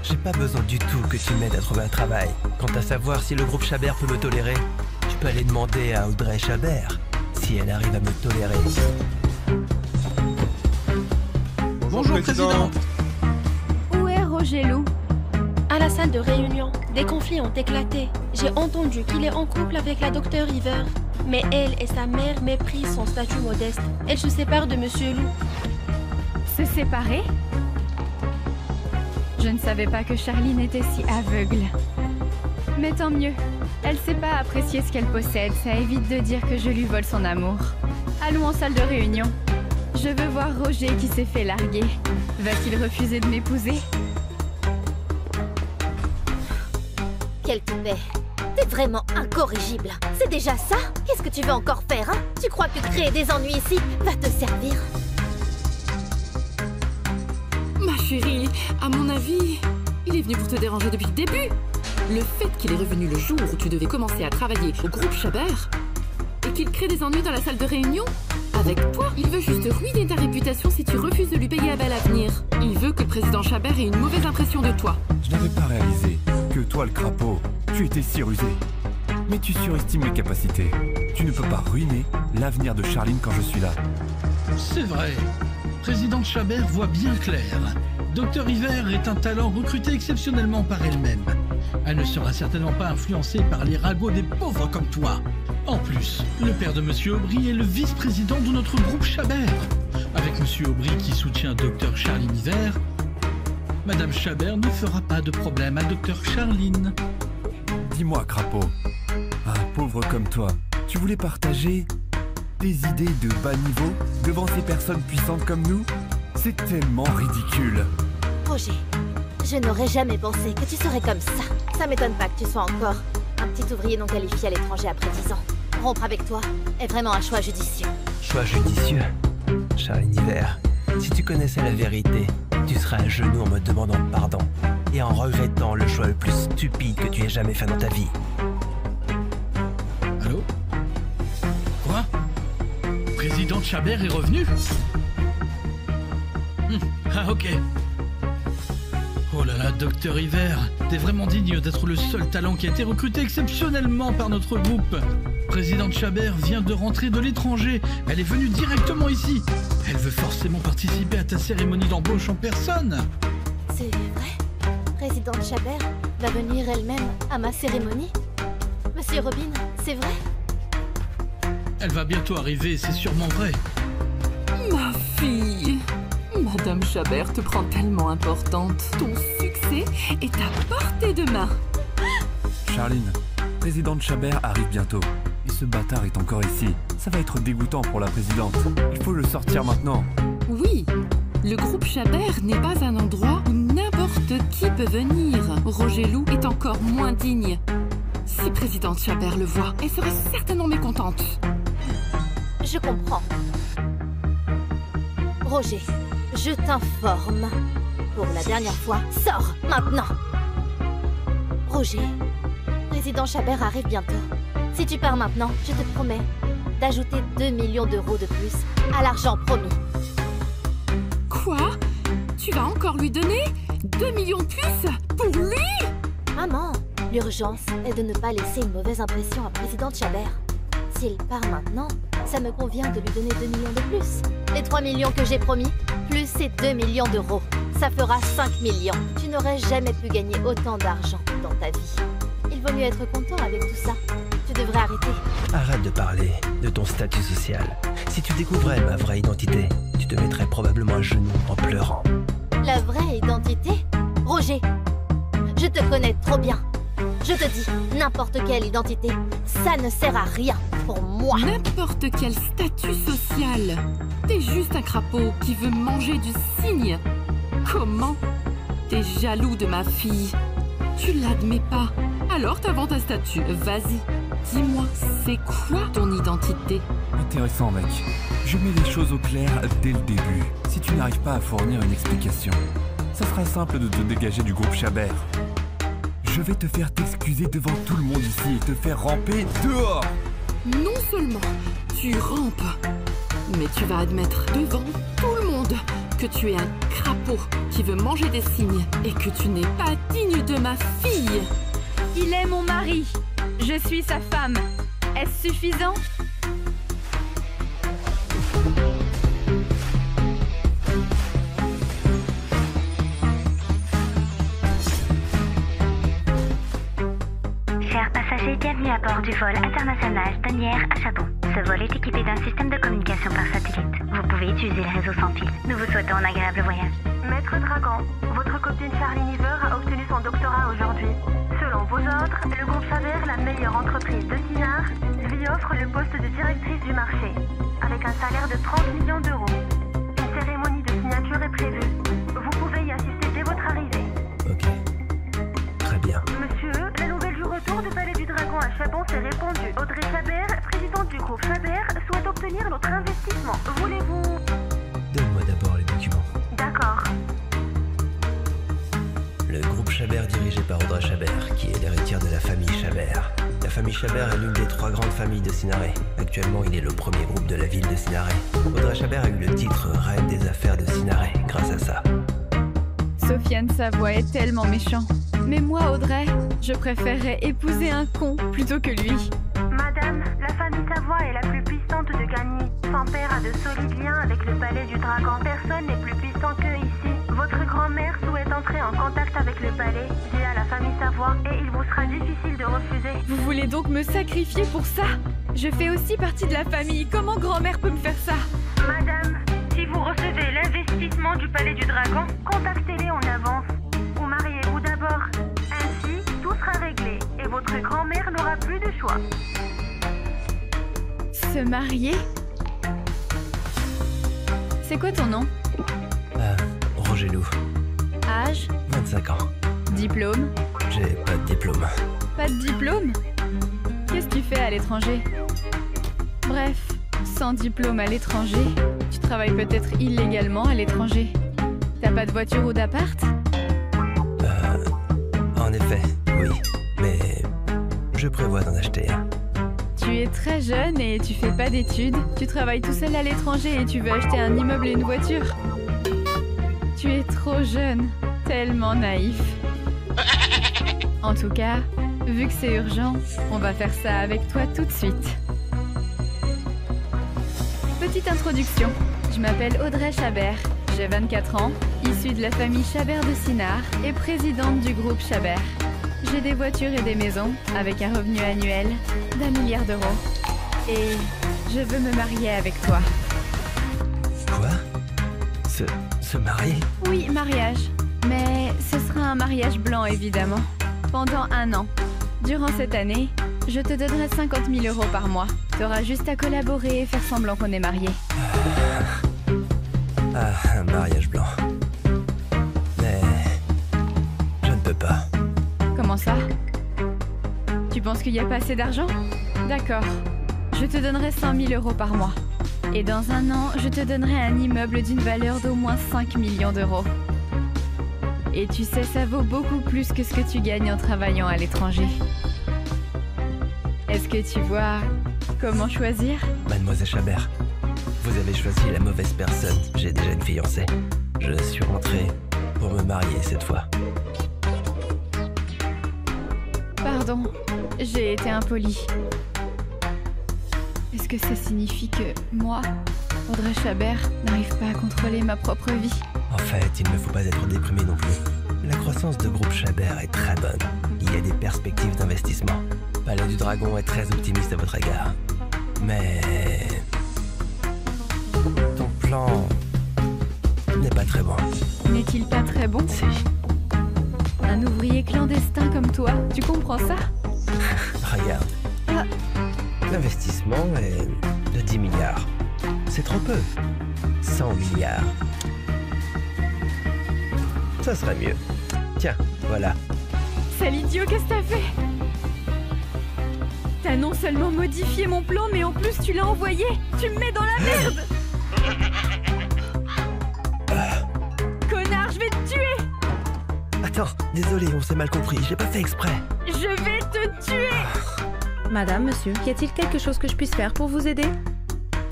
J'ai pas besoin du tout que tu m'aides à trouver un travail. Quant à savoir si le groupe Chabert peut me tolérer, tu peux aller demander à Audrey Chabert si elle arrive à me tolérer. Bonjour, Président. Où est Roger Lou? À la salle de réunion, des conflits ont éclaté. J'ai entendu qu'il est en couple avec la docteure River. Mais elle et sa mère méprisent son statut modeste. Elle se sépare de Monsieur Lou. Se séparer? Je ne savais pas que Charline était si aveugle. Mais tant mieux. Elle sait pas apprécier ce qu'elle possède. Ça évite de dire que je lui vole son amour. Allons en salle de réunion. Je veux voir Roger qui s'est fait larguer. Va-t-il refuser de m'épouser? Quel toupet. T'es vraiment incorrigible. C'est déjà ça? Qu'est-ce que tu veux encore faire, hein? Tu crois que créer des ennuis ici va te servir? Ma chérie, à mon avis, il est venu pour te déranger depuis le début. Le fait qu'il est revenu le jour où tu devais commencer à travailler au groupe Chabert et qu'il crée des ennuis dans la salle de réunion, avec toi, il veut juste ruiner ta réputation si tu refuses de lui payer un bel avenir. Il veut que le président Chabert ait une mauvaise impression de toi. Je n'avais pas réalisé que toi, le crapaud, tu étais si rusé. Mais tu surestimes mes capacités. Tu ne peux pas ruiner l'avenir de Charline quand je suis là. C'est vrai. Présidente Chabert voit bien clair. Dr Hiver est un talent recruté exceptionnellement par elle-même. Elle ne sera certainement pas influencée par les ragots des pauvres comme toi. En plus, le père de Monsieur Aubry est le vice-président de notre groupe Chabert. Avec Monsieur Aubry qui soutient Dr Charline Hiver, Madame Chabert ne fera pas de problème à Dr Charline. Dis-moi, crapaud, un pauvre comme toi, tu voulais partager des idées de bas niveau devant ces personnes puissantes comme nous? C'est tellement ridicule. Roger, je n'aurais jamais pensé que tu serais comme ça. Ça m'étonne pas que tu sois encore un petit ouvrier non qualifié à l'étranger après 10 ans. Rompre avec toi est vraiment un choix judicieux. Choix judicieux? Charline Hiver, si tu connaissais la vérité, tu serais à genoux en me demandant pardon et en regrettant le choix le plus stupide que tu aies jamais fait dans ta vie. Allô? Quoi? Présidente Chabert est revenue? Ah ok. Oh là là, Dr Hiver, t'es vraiment digne d'être le seul talent qui a été recruté exceptionnellement par notre groupe. Présidente Chabert vient de rentrer de l'étranger. Elle est venue directement ici. Elle veut forcément participer à ta cérémonie d'embauche en personne. C'est vrai? Présidente Chabert va venir elle-même à ma cérémonie? Monsieur Robin, c'est vrai? Elle va bientôt arriver, c'est sûrement vrai. Ma fille, Madame Chabert te prend tellement importante. Ton succès succès est à portée de main. Charline, présidente Chabert arrive bientôt. Et ce bâtard est encore ici. Ça va être dégoûtant pour la présidente. Il faut le sortir maintenant. Oui, le groupe Chabert n'est pas un endroit où n'importe qui peut venir. Roger Lou est encore moins digne. Si présidente Chabert le voit, elle serait certainement mécontente. Je comprends. Roger, je t'informe. Pour la dernière fois, sors maintenant. Roger, président Chabert arrive bientôt. Si tu pars maintenant, je te promets d'ajouter 2 millions d'euros de plus à l'argent promis. Quoi? Tu vas encore lui donner 2 millions de plus? Pour lui? Maman, l'urgence est de ne pas laisser une mauvaise impression à présidente Chabert. S'il part maintenant, ça me convient de lui donner 2 millions de plus. Les 3 millions que j'ai promis, plus ces 2 millions d'euros. Ça fera 5 millions. Tu n'aurais jamais pu gagner autant d'argent dans ta vie. Il vaut mieux être content avec tout ça. Tu devrais arrêter. Arrête de parler de ton statut social. Si tu découvrais ma vraie identité, tu te mettrais probablement à genoux en pleurant. La vraie identité? Roger, je te connais trop bien. Je te dis, n'importe quelle identité, ça ne sert à rien pour moi. N'importe quel statut social. T'es juste un crapaud qui veut manger du cygne. Comment? T'es jaloux de ma fille. Tu l'admets pas. Alors t'inventes un statut. Vas-y, dis-moi, c'est quoi ton identité? Intéressant, mec. Je mets les choses au clair dès le début. Si tu n'arrives pas à fournir une explication, ça sera simple de te dégager du groupe Chabert. Je vais te faire t'excuser devant tout le monde ici et te faire ramper dehors. Non seulement tu rampes, mais tu vas admettre devant tout le monde que tu es un crapaud qui veut manger des cygnes et que tu n'es pas digne de ma fille. Il est mon mari. Je suis sa femme. Est-ce suffisant? Chers passagers, bienvenue à bord du vol international d'Asnières à Chabon. Ce vol est équipé d'un système de communication par satellite. Vous pouvez utiliser le réseau sans fil. Nous vous souhaitons un agréable voyage. Maître Dragon, votre copine Charline Iver a obtenu son doctorat aujourd'hui. Selon vos ordres, le groupe Chabert, la meilleure entreprise de Sinard, lui offre le poste de directrice du marché, avec un salaire de 30 millions d'euros. Une cérémonie de signature est prévue. Vous pouvez y assister dès votre arrivée. Ok. Très bien. Monsieur, la nouvelle du retour du Palais du Dragon à Chabon s'est répandue. Audrey Chabert, présidente du groupe Chabert, souhaite obtenir notre investissement. Voulez-vous... Donne-moi d'abord les documents. D'accord. Le groupe Chabert dirigé par Audrey Chabert, qui est l'héritière de la famille Chabert. La famille Chabert est l'une des 3 grandes familles de Sinaré. Actuellement, il est le premier groupe de la ville de Sinaré. Audrey Chabert a eu le titre Reine des affaires de Sinaré grâce à ça. Sofiane Savoie est tellement méchant. Mais moi, Audrey, je préférerais épouser un con plutôt que lui. Madame, la famille Savoie est la plus puissante de Gagny. Son père a de solides liens avec le palais du dragon. Personne n'est plus puissant qu'eux ici. Votre grand-mère souhaite entrer en contact avec le palais via la famille Savoie et il vous sera difficile de refuser. Vous voulez donc me sacrifier pour ça? Je fais aussi partie de la famille. Comment grand-mère peut me faire ça? Madame, si vous recevez l'investissement du palais du dragon, contactez-les en avance. Ou mariez-vous d'abord. Ainsi, tout sera réglé et votre grand-mère n'aura plus de choix. Se marier? C'est quoi ton nom? Roger Lou. Âge? 25 ans. Diplôme? J'ai pas de diplôme. Pas de diplôme? Qu'est-ce que tu fais à l'étranger? Bref, sans diplôme à l'étranger, tu travailles peut-être illégalement à l'étranger. T'as pas de voiture ou d'appart? En effet, oui. Mais je prévois d'en acheter un. Tu es très jeune et tu fais pas d'études. Tu travailles tout seul à l'étranger et tu veux acheter un immeuble et une voiture. Tu es trop jeune, tellement naïf. En tout cas, vu que c'est urgent, on va faire ça avec toi tout de suite. Petite introduction. Je m'appelle Audrey Chabert. J'ai 24 ans, issue de la famille Chabert de Sinard et présidente du groupe Chabert. J'ai des voitures et des maisons avec un revenu annuel d'1 milliard d'euros. Et je veux me marier avec toi. Quoi? Se marier? Oui, mariage. Mais ce sera un mariage blanc, évidemment. Pendant 1 an. Durant cette année, je te donnerai 50 000 € par mois. T'auras juste à collaborer et faire semblant qu'on est mariés. Ah, un mariage blanc. Mais... je ne peux pas. Comment ça? Tu penses qu'il n'y a pas assez d'argent? D'accord. Je te donnerai 100 000 € par mois. Et dans 1 an, je te donnerai un immeuble d'une valeur d'au moins 5 millions d'euros. Et tu sais, ça vaut beaucoup plus que ce que tu gagnes en travaillant à l'étranger. Est-ce que tu vois comment choisir? Mademoiselle Chabert, vous avez choisi la mauvaise personne. J'ai déjà une fiancée. Je suis rentré pour me marier cette fois. Pardon, j'ai été impolie. Est-ce que ça signifie que moi, Audrey Chabert, n'arrive pas à contrôler ma propre vie? En fait, il ne faut pas être déprimé non plus. La croissance de groupe Chabert est très bonne. Il y a des perspectives d'investissement. Palais du Dragon est très optimiste à votre égard. Mais... ton plan... n'est pas très bon. N'est-il pas très bon? Si. Un ouvrier clandestin comme toi, tu comprends ça? Regarde. L'investissement est de 10 milliards. C'est trop peu. 100 milliards. Ça serait mieux. Tiens, voilà. Sale idiot, qu'est-ce que t'as fait? T'as non seulement modifié mon plan, mais en plus tu l'as envoyé. Tu me mets dans la merde. Connard, je vais te tuer. Attends, désolé, on s'est mal compris. J'ai pas fait exprès. Je vais te tuer. Madame, monsieur, y a-t-il quelque chose que je puisse faire pour vous aider?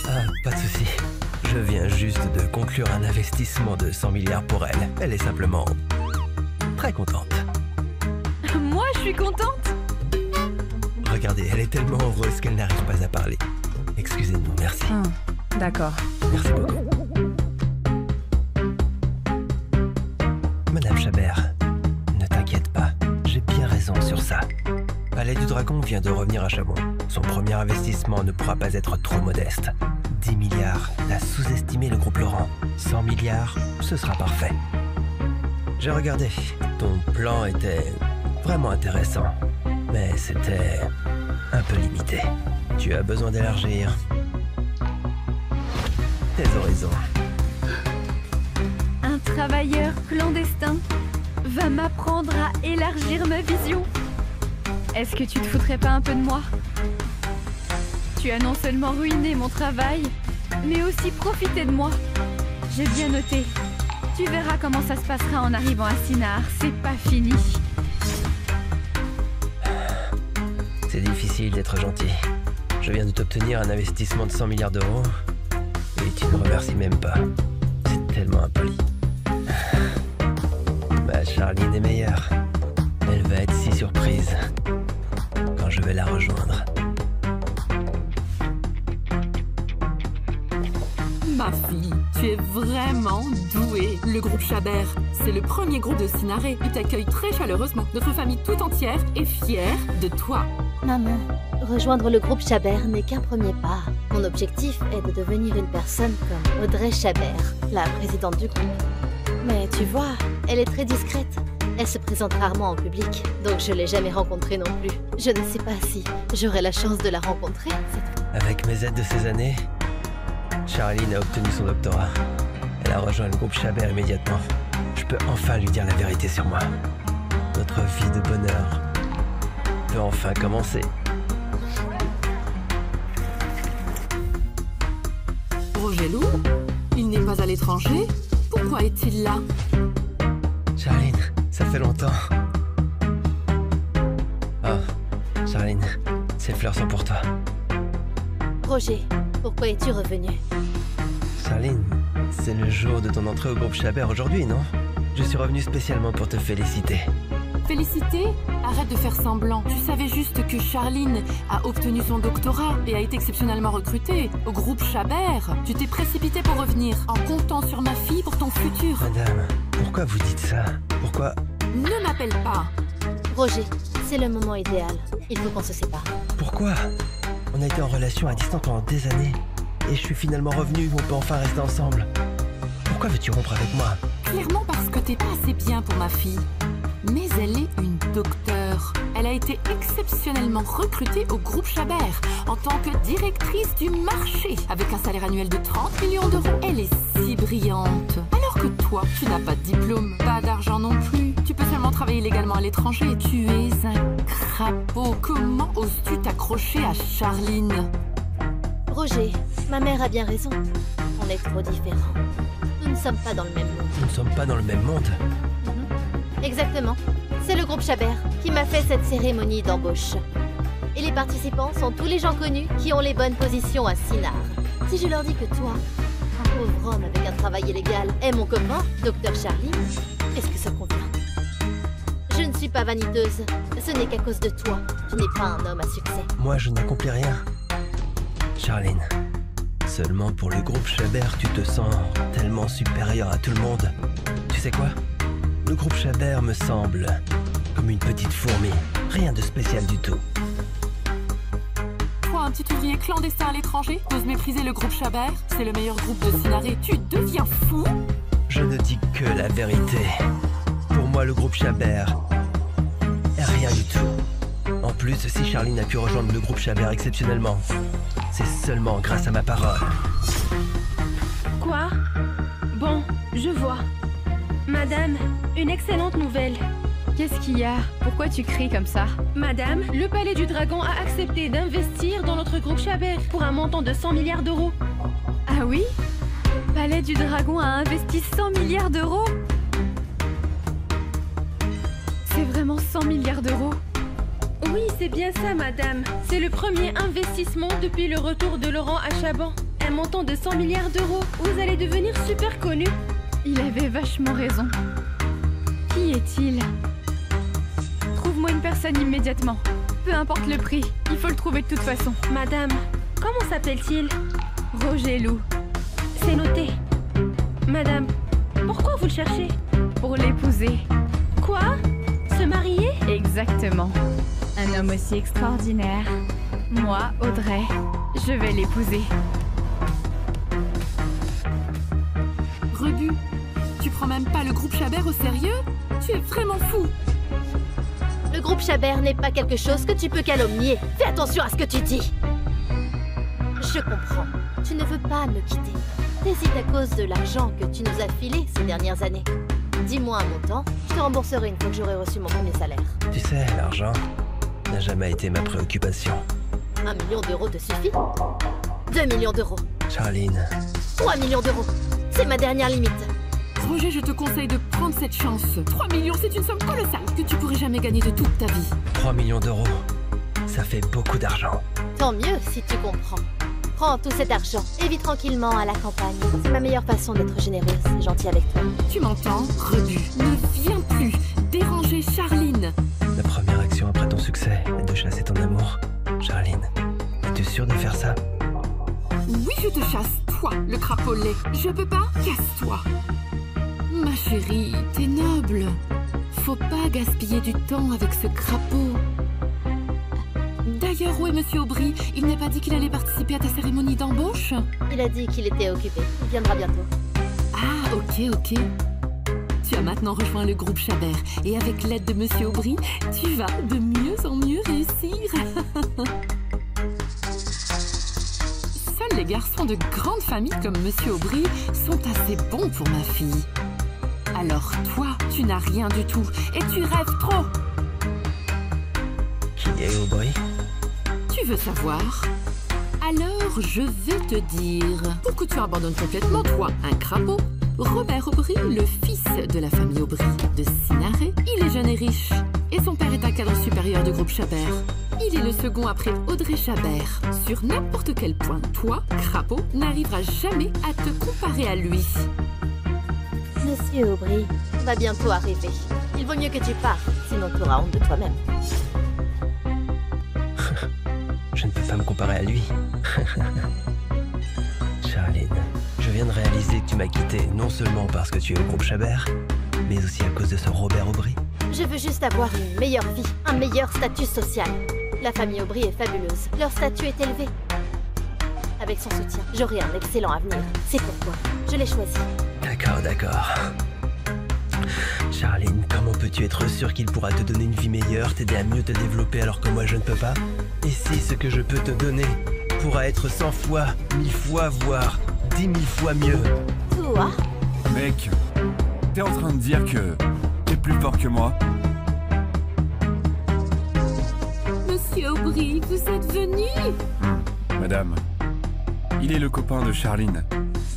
Ah, pas de souci. Je viens juste de conclure un investissement de 100 milliards pour elle. Elle est simplement très contente. Moi, je suis contente. Regardez, elle est tellement heureuse qu'elle n'arrive pas à parler. Excusez-nous, merci. D'accord. Merci beaucoup. Madame Chabert, ne t'inquiète pas, j'ai bien raison sur ça. Palais du Dragon vient de revenir à Chabon. Son premier investissement ne pourra pas être trop modeste. 10 milliards, t'as sous-estimé le groupe Laurent. 100 milliards, ce sera parfait. J'ai regardé. Ton plan était vraiment intéressant, mais c'était un peu limité. Tu as besoin d'élargir tes horizons. Un travailleur clandestin va m'apprendre à élargir ma vision. Est-ce que tu te foutrais pas un peu de moi? Tu as non seulement ruiné mon travail, mais aussi profité de moi. J'ai bien noté. Tu verras comment ça se passera en arrivant à Sinar. C'est pas fini. C'est difficile d'être gentil. Je viens de t'obtenir un investissement de 100 milliards d'euros et tu ne remercies même pas. C'est tellement impoli. Ma Charline est meilleure. Elle va être si surprise quand je vais la rejoindre. Ma fille, tu es vraiment douée. Le groupe Chabert, c'est le premier groupe de Sinaré. Il t'accueille très chaleureusement. Notre famille tout entière est fière de toi. Maman, rejoindre le groupe Chabert n'est qu'un premier pas. Mon objectif est de devenir une personne comme Audrey Chabert, la présidente du groupe. Mais tu vois, elle est très discrète. Elle se présente rarement en public, donc je l'ai jamais rencontrée non plus. Je ne sais pas si j'aurai la chance de la rencontrer cette fois. Avec mes aides de ces années, Charline a obtenu son doctorat. Elle a rejoint le groupe Chabert immédiatement. Je peux enfin lui dire la vérité sur moi. Notre vie de bonheur peut enfin commencer. Rogelou, il n'est pas à l'étranger. Pourquoi est-il là? Charline, ça fait longtemps. Oh, Charline, ces fleurs sont pour toi. Roger, pourquoi es-tu revenu? Charline, c'est le jour de ton entrée au groupe Chabert aujourd'hui, non? Je suis revenu spécialement pour te féliciter. Félicité? Arrête de faire semblant. Tu savais juste que Charline a obtenu son doctorat et a été exceptionnellement recrutée au groupe Chabert. Tu t'es précipité pour revenir en comptant sur ma fille pour ton futur. Madame, pourquoi vous dites ça? Pourquoi? Ne m'appelle pas. Roger, c'est le moment idéal. Il faut qu'on se sépare. Pourquoi? On a été en relation à distance pendant des années. Et je suis finalement revenu où on peut enfin rester ensemble. Pourquoi veux-tu rompre avec moi? clairement parce que t'es pas assez bien pour ma fille. Mais elle est une docteure. Elle a été exceptionnellement recrutée au groupe Chabert en tant que directrice du marché, avec un salaire annuel de 30 millions d'euros. Elle est si brillante. Alors que toi, tu n'as pas de diplôme, pas d'argent non plus. Tu peux seulement travailler légalement à l'étranger. Tu es un crapaud. Comment oses-tu t'accrocher à Charline? Roger, ma mère a bien raison. On est trop différents. Nous ne sommes pas dans le même monde. Nous ne sommes pas dans le même monde. Exactement. C'est le groupe Chabert qui m'a fait cette cérémonie d'embauche. Et les participants sont tous les gens connus qui ont les bonnes positions à Sinar. Si je leur dis que toi, un pauvre homme avec un travail illégal, est mon copain, Dr Charline, est-ce que ça convient? Je ne suis pas vaniteuse. Ce n'est qu'à cause de toi. Tu n'es pas un homme à succès. Moi, je n'accomplis rien. Charline, seulement pour le groupe Chabert, tu te sens tellement supérieur à tout le monde. Tu sais quoi? Le groupe Chabert me semble comme une petite fourmi. Rien de spécial du tout. Toi, un petit ouvrier clandestin à l'étranger, t'oses mépriser le groupe Chabert? C'est le meilleur groupe de Sinaré. Tu deviens fou? Je ne dis que la vérité. Pour moi, le groupe Chabert est rien du tout. En plus, si Charline a pu rejoindre le groupe Chabert exceptionnellement, c'est seulement grâce à ma parole. Quoi? Bon, je vois. Madame, une excellente nouvelle. Qu'est-ce qu'il y a? Pourquoi tu cries comme ça? Madame, le Palais du Dragon a accepté d'investir dans notre groupe Chabert pour un montant de 100 milliards d'euros. Ah oui? Palais du Dragon a investi 100 milliards d'euros? C'est vraiment 100 milliards d'euros? Oui, c'est bien ça, madame. C'est le premier investissement depuis le retour de Laurent à Chaban. Un montant de 100 milliards d'euros. Vous allez devenir super connu. Il avait vachement raison. Qui est-il? Trouve-moi une personne immédiatement. Peu importe le prix, il faut le trouver de toute façon. Madame, comment s'appelle-t-il? Roger Lou. C'est noté. Madame, pourquoi vous le cherchez? Pour l'épouser. Quoi? Se marier? Exactement. Un homme aussi extraordinaire. Moi, Audrey, je vais l'épouser. Rebu, tu prends même pas le groupe Chabert au sérieux? Tu es vraiment fou! Le groupe Chabert n'est pas quelque chose que tu peux calomnier. Fais attention à ce que tu dis. Je comprends. Tu ne veux pas me quitter. T'hésites à cause de l'argent que tu nous as filé ces dernières années. Dis-moi un montant, je te rembourserai une fois que j'aurai reçu mon premier salaire. Tu sais, l'argent n'a jamais été ma préoccupation. 1 million d'euros te suffit? 2 millions d'euros. Charline. 3 millions d'euros. C'est ma dernière limite. Roger, je te conseille de prendre cette chance. 3 millions, c'est une somme colossale que tu pourrais jamais gagner de toute ta vie. 3 millions d'euros, ça fait beaucoup d'argent. Tant mieux si tu comprends. Prends tout cet argent et vis tranquillement à la campagne. C'est ma meilleure façon d'être généreuse et gentille avec toi. Tu m'entends, Rebu? Ne viens plus déranger Charline. La première action après ton succès est de chasser ton amour. Charline, es-tu sûre de faire ça? Oui, je te chasse, toi, le crapaud laid. Je peux pas? Casse-toi. Ma chérie, t'es noble. Faut pas gaspiller du temps avec ce crapaud. D'ailleurs, où est Monsieur Aubry? Il n'a pas dit qu'il allait participer à ta cérémonie d'embauche? Il a dit qu'il était occupé. Il viendra bientôt. Ah, ok. Tu as maintenant rejoint le groupe Chabert. Et avec l'aide de Monsieur Aubry, tu vas de mieux en mieux réussir. Seuls les garçons de grande famille comme Monsieur Aubry sont assez bons pour ma fille. Alors toi, tu n'as rien du tout et tu rêves trop. Qui est Aubry? Tu veux savoir? Alors je vais te dire. Pour que tu abandonnes complètement, toi, un crapaud, Robert Aubry, le fils de la famille Aubry de Sinaré, il est jeune et riche. Et son père est un cadre supérieur du groupe Chabert. Il est le second après Audrey Chabert. Sur n'importe quel point, toi, crapaud, n'arriveras jamais à te comparer à lui. Monsieur Aubry va bientôt arriver. Il vaut mieux que tu partes, sinon tu auras honte de toi-même. Je ne peux pas me comparer à lui. Charline, je viens de réaliser que tu m'as quitté non seulement parce que tu es au groupe Chabert, mais aussi à cause de ce Robert Aubry. Je veux juste avoir une meilleure vie, un meilleur statut social. La famille Aubry est fabuleuse. Leur statut est élevé. Avec son soutien, j'aurai un excellent avenir. C'est pourquoi je l'ai choisi. D'accord. Charline, comment peux-tu être sûre qu'il pourra te donner une vie meilleure, t'aider à mieux te développer alors que moi je ne peux pas? Et si ce que je peux te donner pourra être 100 fois, 1000 fois, voire 10 000 fois mieux? Toi? Mec, t'es en train de dire que t'es plus fort que moi? Monsieur Aubry, vous êtes venu? Madame, il est le copain de Charline,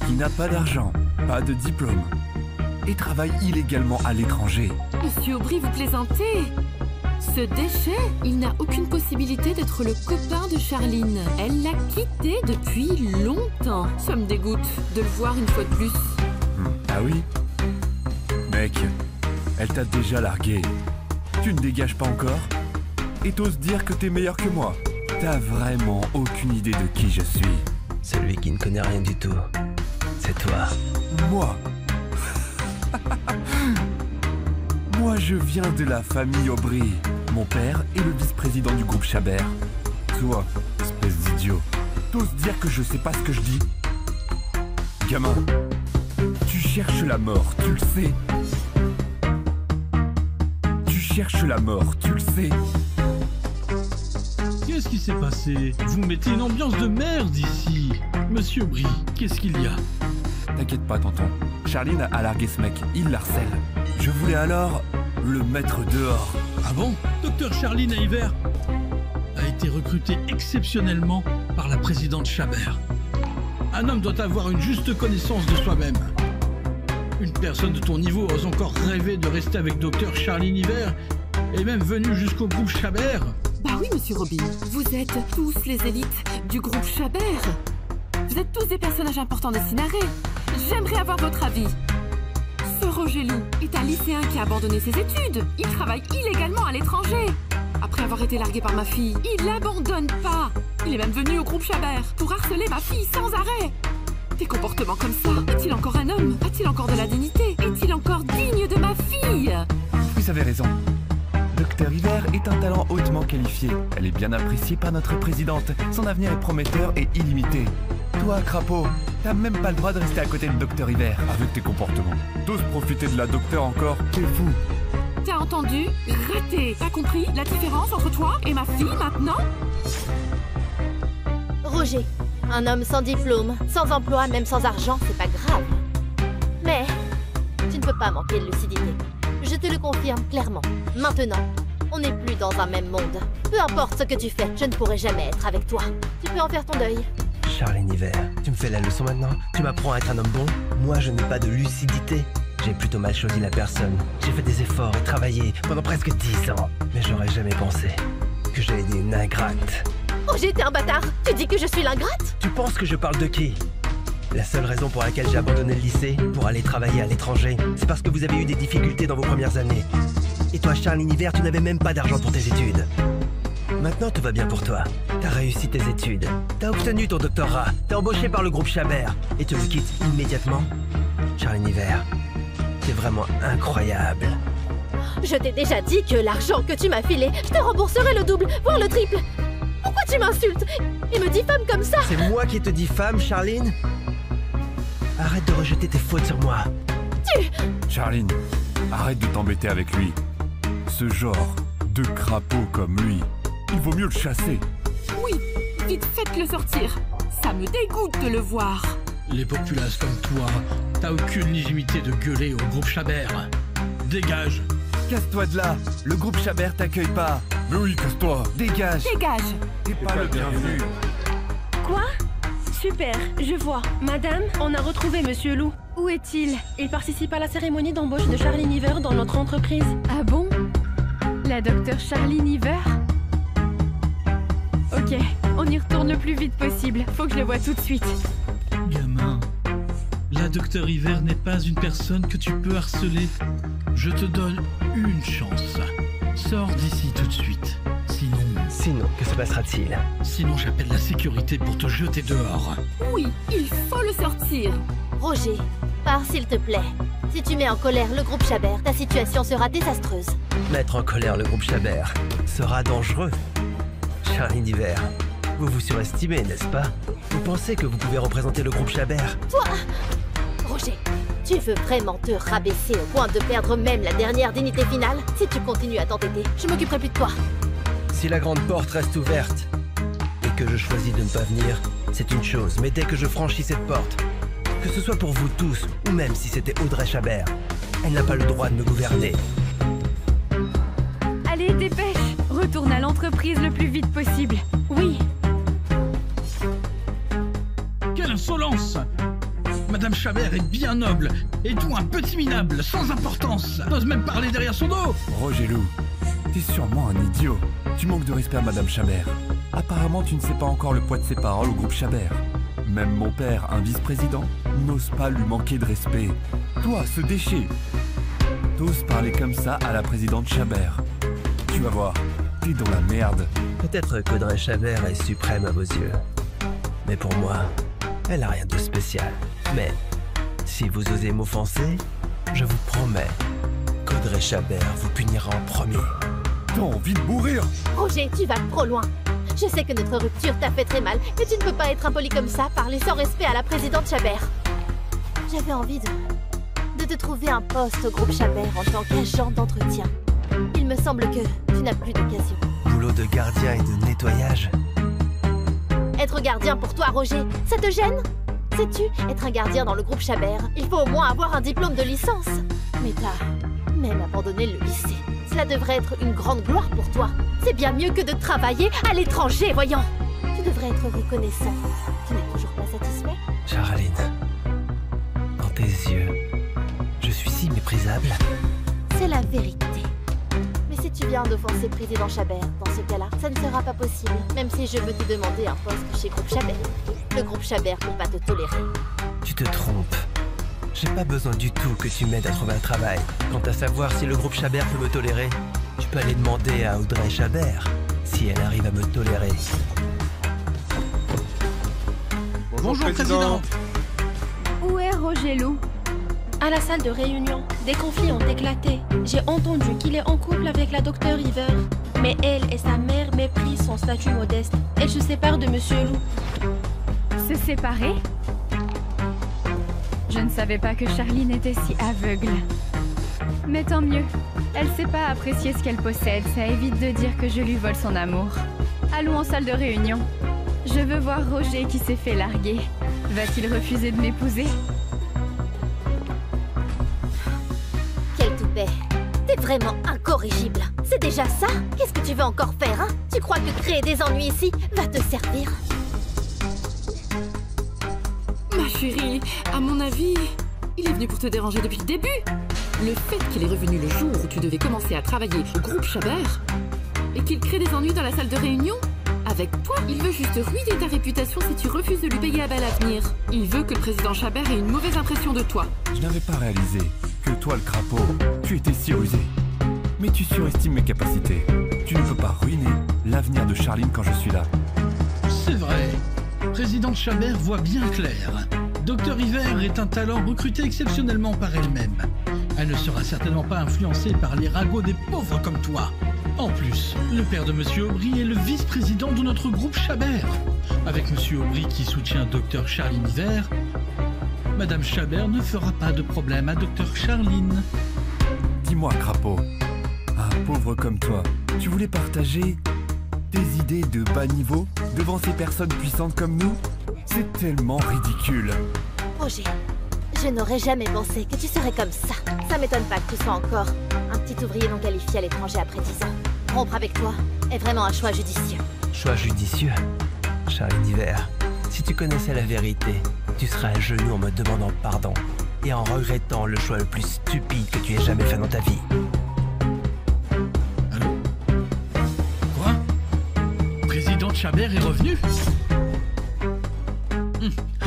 qui n'a pas d'argent, pas de diplôme, et travaille illégalement à l'étranger. Monsieur Aubry, vous plaisantez? Ce déchet, il n'a aucune possibilité d'être le copain de Charline. Elle l'a quitté depuis longtemps. Ça me dégoûte de le voir une fois de plus. Ah oui? Mec, elle t'a déjà largué. Tu ne dégages pas encore? Et t'oses dire que t'es meilleur que moi? T'as vraiment aucune idée de qui je suis. Celui qui ne connaît rien du tout, c'est toi. Moi? Moi, je viens de la famille Aubry. Mon père est le vice-président du groupe Chabert. Toi, espèce d'idiot, t'oses dire que je sais pas ce que je dis? Gamin, tu cherches la mort, tu le sais. Tu cherches la mort, tu le sais. Qu'est-ce qui s'est passé? Vous mettez une ambiance de merde ici. Monsieur Aubry, qu'est-ce qu'il y a? T'inquiète pas, tonton. Charline a largué ce mec, il l'harcèle. Je voulais alors le mettre dehors. Ah bon? Docteur Charline Iver a été recruté exceptionnellement par la présidente Chabert. Un homme doit avoir une juste connaissance de soi-même. Une personne de ton niveau ose encore rêver de rester avec Docteur Charline Iver et même venu jusqu'au groupe Chabert? Bah oui, monsieur Robin. Vous êtes tous les élites du groupe Chabert. Vous êtes tous des personnages importants de Sinaré. J'aimerais avoir votre avis. Ce Roger Loup est un lycéen qui a abandonné ses études. Il travaille illégalement à l'étranger. Après avoir été largué par ma fille, il l'abandonne pas. Il est même venu au groupe Chabert pour harceler ma fille sans arrêt. Des comportements comme ça, est-il encore un homme? A-t-il encore de la dignité? Est-il encore digne de ma fille? Vous avez raison. Docteur Iver est un talent hautement qualifié. Elle est bien appréciée par notre présidente. Son avenir est prometteur et illimité. Toi, Crapaud, t'as même pas le droit de rester à côté de Docteur Iver. Avec tes comportements. T'oses profiter de la docteur encore? T'es fou. T'as entendu? Raté. T'as compris la différence entre toi et ma fille maintenant? Roger, un homme sans diplôme, sans emploi, même sans argent, c'est pas grave. Mais tu ne peux pas manquer de lucidité. Je te le confirme clairement. Maintenant, on n'est plus dans un même monde. Peu importe ce que tu fais, je ne pourrai jamais être avec toi. Tu peux en faire ton deuil. Charline Iver, tu me fais la leçon maintenant? Tu m'apprends à être un homme bon? Moi, je n'ai pas de lucidité. J'ai plutôt mal choisi la personne. J'ai fait des efforts et travaillé pendant presque 10 ans. Mais j'aurais jamais pensé que j'allais être une ingrate. Roger, t'es un bâtard. Tu dis que je suis l'ingrate? Tu penses que je parle de qui? La seule raison pour laquelle j'ai abandonné le lycée, pour aller travailler à l'étranger, c'est parce que vous avez eu des difficultés dans vos premières années. Et toi, Charline Iver, tu n'avais même pas d'argent pour tes études. Maintenant, tout va bien pour toi. T'as réussi tes études. T'as obtenu ton doctorat. T'es embauché par le groupe Chabert. Et tu le quittes immédiatement. Charline Iver, t'es vraiment incroyable. Je t'ai déjà dit que l'argent que tu m'as filé, je te rembourserai le double, voire le triple. Pourquoi tu m'insultes et me diffames comme ça? C'est moi qui te diffame, Charline? Arrête de rejeter tes fautes sur moi. Charline, arrête de t'embêter avec lui. Ce genre de crapaud comme lui, il vaut mieux le chasser. Oui, vite faites-le sortir. Ça me dégoûte de le voir. Les populaces comme toi, t'as aucune légitimité de gueuler au groupe Chabert. Dégage. Casse-toi de là. Le groupe Chabert t'accueille pas. Mais oui, casse-toi. Dégage. Dégage. T'es pas le bienvenu. Quoi? Super, je vois. Madame, on a retrouvé Monsieur Loup. Où est-il? Il participe à la cérémonie d'embauche de Charline Iver dans notre entreprise. Ah bon? La docteure Charline Iver? Ok, on y retourne le plus vite possible. Faut que je le voie tout de suite. Gamin, la docteure Iver n'est pas une personne que tu peux harceler. Je te donne une chance. Sors d'ici tout de suite. Sinon, que se passera-t-il? Sinon, j'appelle la sécurité pour te jeter dehors. Oui, il faut le sortir. Roger, pars s'il te plaît. Si tu mets en colère le groupe Chabert, ta situation sera désastreuse. Mettre en colère le groupe Chabert sera dangereux. Charline Iver, vous vous surestimez, n'est-ce pas? Vous pensez que vous pouvez représenter le groupe Chabert? Toi, Roger, Tu veux vraiment te rabaisser au point de perdre même la dernière dignité finale? Si tu continues à t'entêter, je m'occuperai plus de toi. Si la grande porte reste ouverte et que je choisis de ne pas venir, c'est une chose. Mais dès que je franchis cette porte, que ce soit pour vous tous ou même si c'était Audrey Chabert, elle n'a pas le droit de me gouverner. Allez, dépêche! Retourne à l'entreprise le plus vite possible. Oui. Quelle insolence! Madame Chabert est bien noble, et toi un petit minable, sans importance, n'ose même parler derrière son dos. Roger Lou, t'es sûrement un idiot. Tu manques de respect à Madame Chabert. Apparemment, tu ne sais pas encore le poids de ses paroles au groupe Chabert. Même mon père, un vice-président, n'ose pas lui manquer de respect. Toi, ce déchet, t'oses parler comme ça à la présidente Chabert. Tu vas voir, t'es dans la merde. Peut-être qu'Audrey Chabert est suprême à vos yeux. Mais pour moi, elle n'a rien de spécial. Mais si vous osez m'offenser, je vous promets qu'Audrey Chabert vous punira en premier. T'as envie de mourir? Roger, tu vas trop loin. Je sais que notre rupture t'a fait très mal, mais tu ne peux pas être impoli comme ça, parler sans respect à la présidente Chabert. J'avais envie de te trouver un poste au groupe Chabert en tant qu'agent d'entretien. Il me semble que tu n'as plus d'occasion. Boulot de gardien et de nettoyage? Être gardien pour toi, Roger, ça te gêne? Sais-tu, être un gardien dans le groupe Chabert, il faut au moins avoir un diplôme de licence. Mais t'as même abandonné le lycée. Cela devrait être une grande gloire pour toi. C'est bien mieux que de travailler à l'étranger, voyons. Tu devrais être reconnaissant. Tu n'es toujours pas satisfait? Charline, dans tes yeux, je suis si méprisable. C'est la vérité. Mais si tu viens d'offenser président Chabert, dans ce cas-là, ça ne sera pas possible. Même si je veux te demander un poste chez groupe Chabert. Le groupe Chabert ne peut pas te tolérer. Tu te trompes. J'ai pas besoin du tout que tu m'aides à trouver un travail. Quant à savoir si le groupe Chabert peut me tolérer, tu peux aller demander à Audrey Chabert si elle arrive à me tolérer. Bonjour, Président. Où est Roger Lou? À la salle de réunion, des conflits ont éclaté. J'ai entendu qu'il est en couple avec la docteure River. Mais elle et sa mère méprisent son statut modeste. Elle se sépare de Monsieur Lou. Se séparer? Je ne savais pas que Charline était si aveugle. Mais tant mieux. Elle sait pas apprécier ce qu'elle possède. Ça évite de dire que je lui vole son amour. Allons en salle de réunion. Je veux voir Roger qui s'est fait larguer. Va-t-il refuser de m'épouser? Quel toupet. T'es vraiment incorrigible. C'est déjà ça? Qu'est-ce que tu veux encore faire, hein? Tu crois que créer des ennuis ici va te servir? Ma chérie, à mon avis, il est venu pour te déranger depuis le début. Le fait qu'il est revenu le jour où tu devais commencer à travailler au groupe Chabert et qu'il crée des ennuis dans la salle de réunion, avec toi, il veut juste ruiner ta réputation si tu refuses de lui payer à bel avenir. Il veut que le président Chabert ait une mauvaise impression de toi. Je n'avais pas réalisé que toi, le crapaud, tu étais si rusé. Mais tu surestimes mes capacités. Tu ne peux pas ruiner l'avenir de Charline quand je suis là. C'est vrai. Présidente Chabert voit bien clair. Dr Hiver est un talent recruté exceptionnellement par elle-même. Elle ne sera certainement pas influencée par les ragots des pauvres comme toi. En plus, le père de Monsieur Aubry est le vice-président de notre groupe Chabert. Avec Monsieur Aubry qui soutient Dr Charline Hiver, Madame Chabert ne fera pas de problème à Dr Charline. Dis-moi, crapaud, un pauvre comme toi, tu voulais partager tes idées de bas niveau devant ces personnes puissantes comme nous? C'est tellement ridicule. Roger, je n'aurais jamais pensé que tu serais comme ça. Ça m'étonne pas que tu sois encore un petit ouvrier non qualifié à l'étranger après 10 ans. Rompre avec toi est vraiment un choix judicieux. Choix judicieux? Charline Hiver, si tu connaissais la vérité, tu serais à genoux en me demandant pardon et en regrettant le choix le plus stupide que tu aies jamais fait dans ta vie. Allô? Quoi? Présidente Chabert est revenue?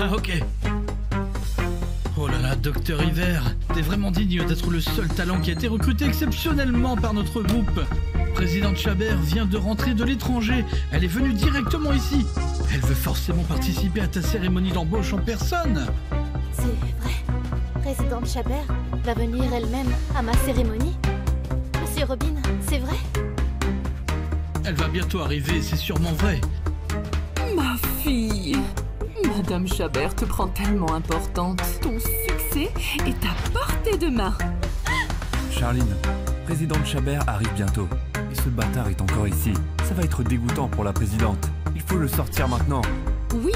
Ah ok. Oh là là, Dr Hiver, t'es vraiment digne d'être le seul talent qui a été recruté exceptionnellement par notre groupe. Présidente Chabert vient de rentrer de l'étranger. Elle est venue directement ici. Elle veut forcément participer à ta cérémonie d'embauche en personne. C'est vrai. Présidente Chabert va venir elle-même à ma cérémonie? Monsieur Robin, c'est vrai? Elle va bientôt arriver, c'est sûrement vrai. Ma fille, Madame Chabert te prend tellement importante. Ton succès succès est à portée de main. Charline, présidente Chabert arrive bientôt. Et ce bâtard est encore ici. Ça va être dégoûtant pour la présidente. Il faut le sortir maintenant. Oui,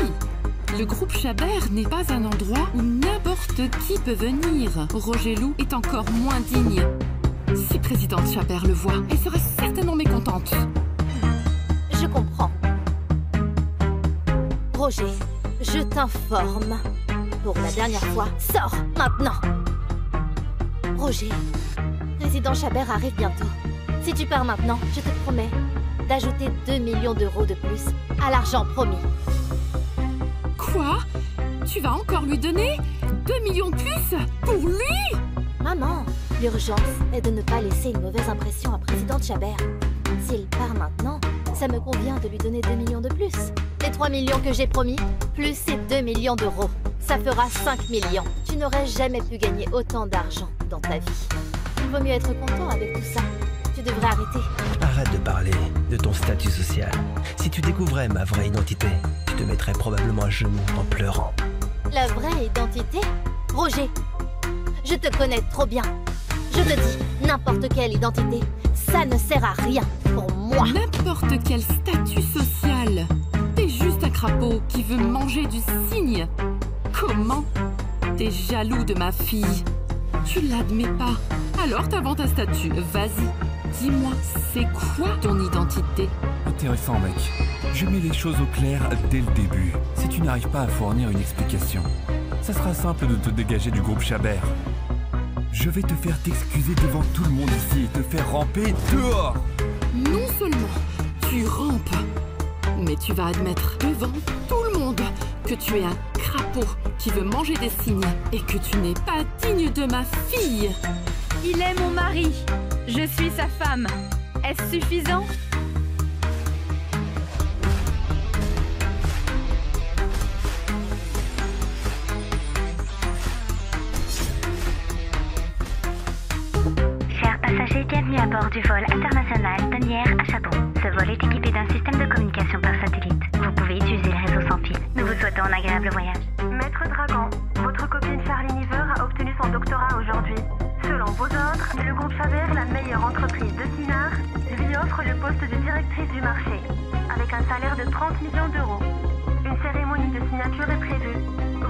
le groupe Chabert n'est pas un endroit où n'importe qui peut venir. Roger Lou est encore moins digne. Si présidente Chabert le voit, elle serait certainement mécontente. Je comprends. Roger, je t'informe. Pour la dernière fois, sors maintenant. Roger, président Chabert arrive bientôt. Si tu pars maintenant, je te promets d'ajouter 2 millions d'euros de plus à l'argent promis. Quoi? Tu vas encore lui donner 2 millions de plus? Pour lui? Maman, l'urgence est de ne pas laisser une mauvaise impression à présidente Chabert. S'il part maintenant, ça me convient de lui donner 2 millions de plus. Les 3 millions que j'ai promis, plus ces 2 millions d'euros. Ça fera 5 millions. Tu n'aurais jamais pu gagner autant d'argent dans ta vie. Il vaut mieux être content avec tout ça. Tu devrais arrêter. Arrête de parler de ton statut social. Si tu découvrais ma vraie identité, tu te mettrais probablement à genoux en pleurant. La vraie identité? Roger, je te connais trop bien. Je te dis, n'importe quelle identité, ça ne sert à rien pour moi. N'importe quel statut social. T'es juste un crapaud qui veut manger du cygne. Comment? T'es jaloux de ma fille. Tu l'admets pas. Alors t'inventes un statut. Vas-y, dis-moi, c'est quoi ton identité? Intéressant, mec. Je mets les choses au clair dès le début. Si tu n'arrives pas à fournir une explication, ça sera simple de te dégager du groupe Chabert. Je vais te faire t'excuser devant tout le monde ici et te faire ramper dehors. Non seulement tu rampes, mais tu vas admettre devant tout le monde que tu es un crapaud qui veut manger des cygnes et que tu n'es pas digne de ma fille. Il est mon mari. Je suis sa femme. Est-ce suffisant? Chers passagers, bienvenue à bord du vol international d'Anières à Chabon. Ce vol est équipé d'un système de communication par satellite. Vous pouvez utiliser le réseau sans fil. Nous vous souhaitons un agréable voyage. Maître Dragon, votre copine Charline Iver a obtenu son doctorat aujourd'hui. Selon vos ordres, le groupe Chabert, la meilleure entreprise de Sinar, lui offre le poste de directrice du marché, avec un salaire de 30 millions d'euros. Une cérémonie de signature est prévue.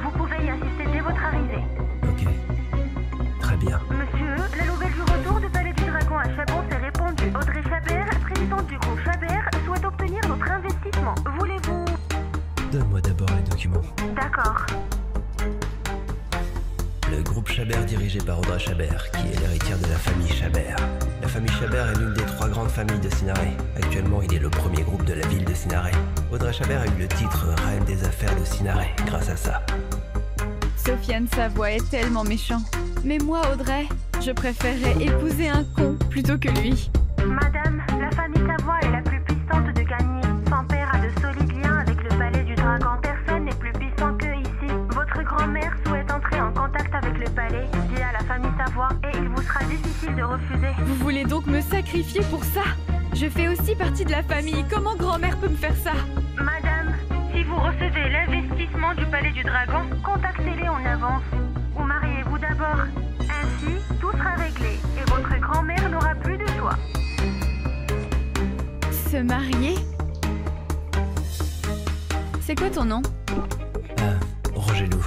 Vous pouvez y assister dès votre arrivée. Ok. Très bien. Monsieur, la nouvelle du retour du Palais du Dragon à Chabon s'est répandue. Audrey Chabert, présidente du groupe Chabert, souhaite obtenir votre investissement. Voulez-vous... Donne-moi d'abord les documents. D'accord. Le groupe Chabert dirigé par Audrey Chabert, qui est l'héritière de la famille Chabert. La famille Chabert est l'une des 3 grandes familles de Sinaré. Actuellement, il est le premier groupe de la ville de Sinaré. Audrey Chabert a eu le titre Reine des affaires de Sinaré grâce à ça. Sofiane Savoie est tellement méchant. Mais moi, Audrey, je préférerais épouser un con plutôt que lui. Madame, la famille Savoie est la plus puissante de Gagny. Son père a de solides liens avec le Palais du Dragon. Personne n'est plus puissant que ici. Votre grand-mère souhaite entrer en contact avec le palais via la famille Savoie et il vous sera difficile de refuser. Vous voulez donc me sacrifier pour ça? Je fais aussi partie de la famille. Comment grand-mère peut me faire ça? Madame, si vous recevez l'investissement du Palais du Dragon, contactez-les en avance. Ou mariez-vous d'abord. Ainsi, tout sera réglé et votre grand-mère n'aura plus de choix. Se marier? C'est quoi ton nom? Roger Lou.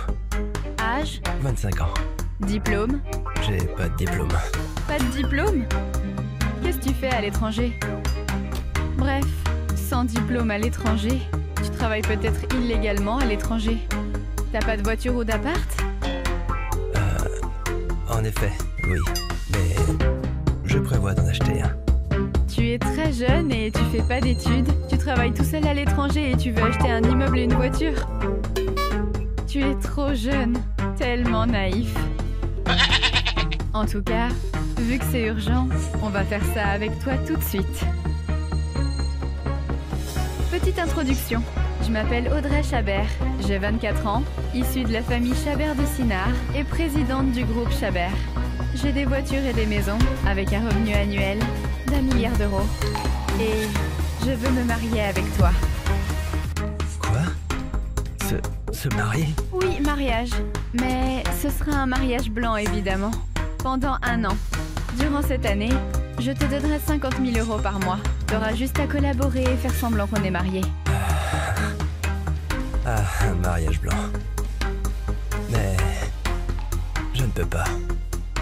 Âge? 25 ans. Diplôme? J'ai pas de diplôme. Pas de diplôme? Qu'est-ce que tu fais à l'étranger? Bref, sans diplôme à l'étranger, tu travailles peut-être illégalement à l'étranger. T'as pas de voiture ou d'appart? En effet, oui. Mais je prévois d'en acheter un. Tu es très jeune et tu fais pas d'études. Tu travailles tout seul à l'étranger et tu veux acheter un immeuble et une voiture. Tu es trop jeune, tellement naïf. En tout cas, vu que c'est urgent, on va faire ça avec toi tout de suite. Petite introduction. Je m'appelle Audrey Chabert, j'ai 24 ans, issue de la famille Chabert de Sinar et présidente du groupe Chabert. J'ai des voitures et des maisons avec un revenu annuel d'1 milliard d'euros. Et je veux me marier avec toi. Quoi? Se marier? Oui, mariage. Mais ce sera un mariage blanc, évidemment. Pendant 1 an. Durant cette année, je te donnerai 50 000 € par mois. T'auras juste à collaborer et faire semblant qu'on est mariés. Ah, un mariage blanc. Mais... je ne peux pas.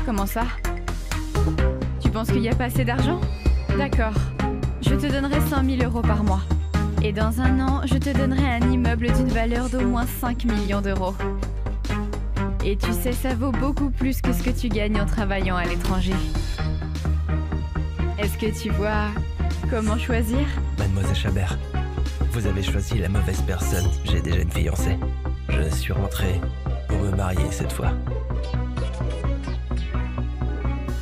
Comment ça? Tu penses qu'il n'y a pas assez d'argent? D'accord. Je te donnerai 100 000 € par mois. Et dans 1 an, je te donnerai un immeuble d'une valeur d'au moins 5 millions d'euros. Et tu sais, ça vaut beaucoup plus que ce que tu gagnes en travaillant à l'étranger. Est-ce que tu vois comment choisir? Mademoiselle Chabert, vous avez choisi la mauvaise personne. J'ai déjà une fiancée. Je suis rentré pour me marier cette fois.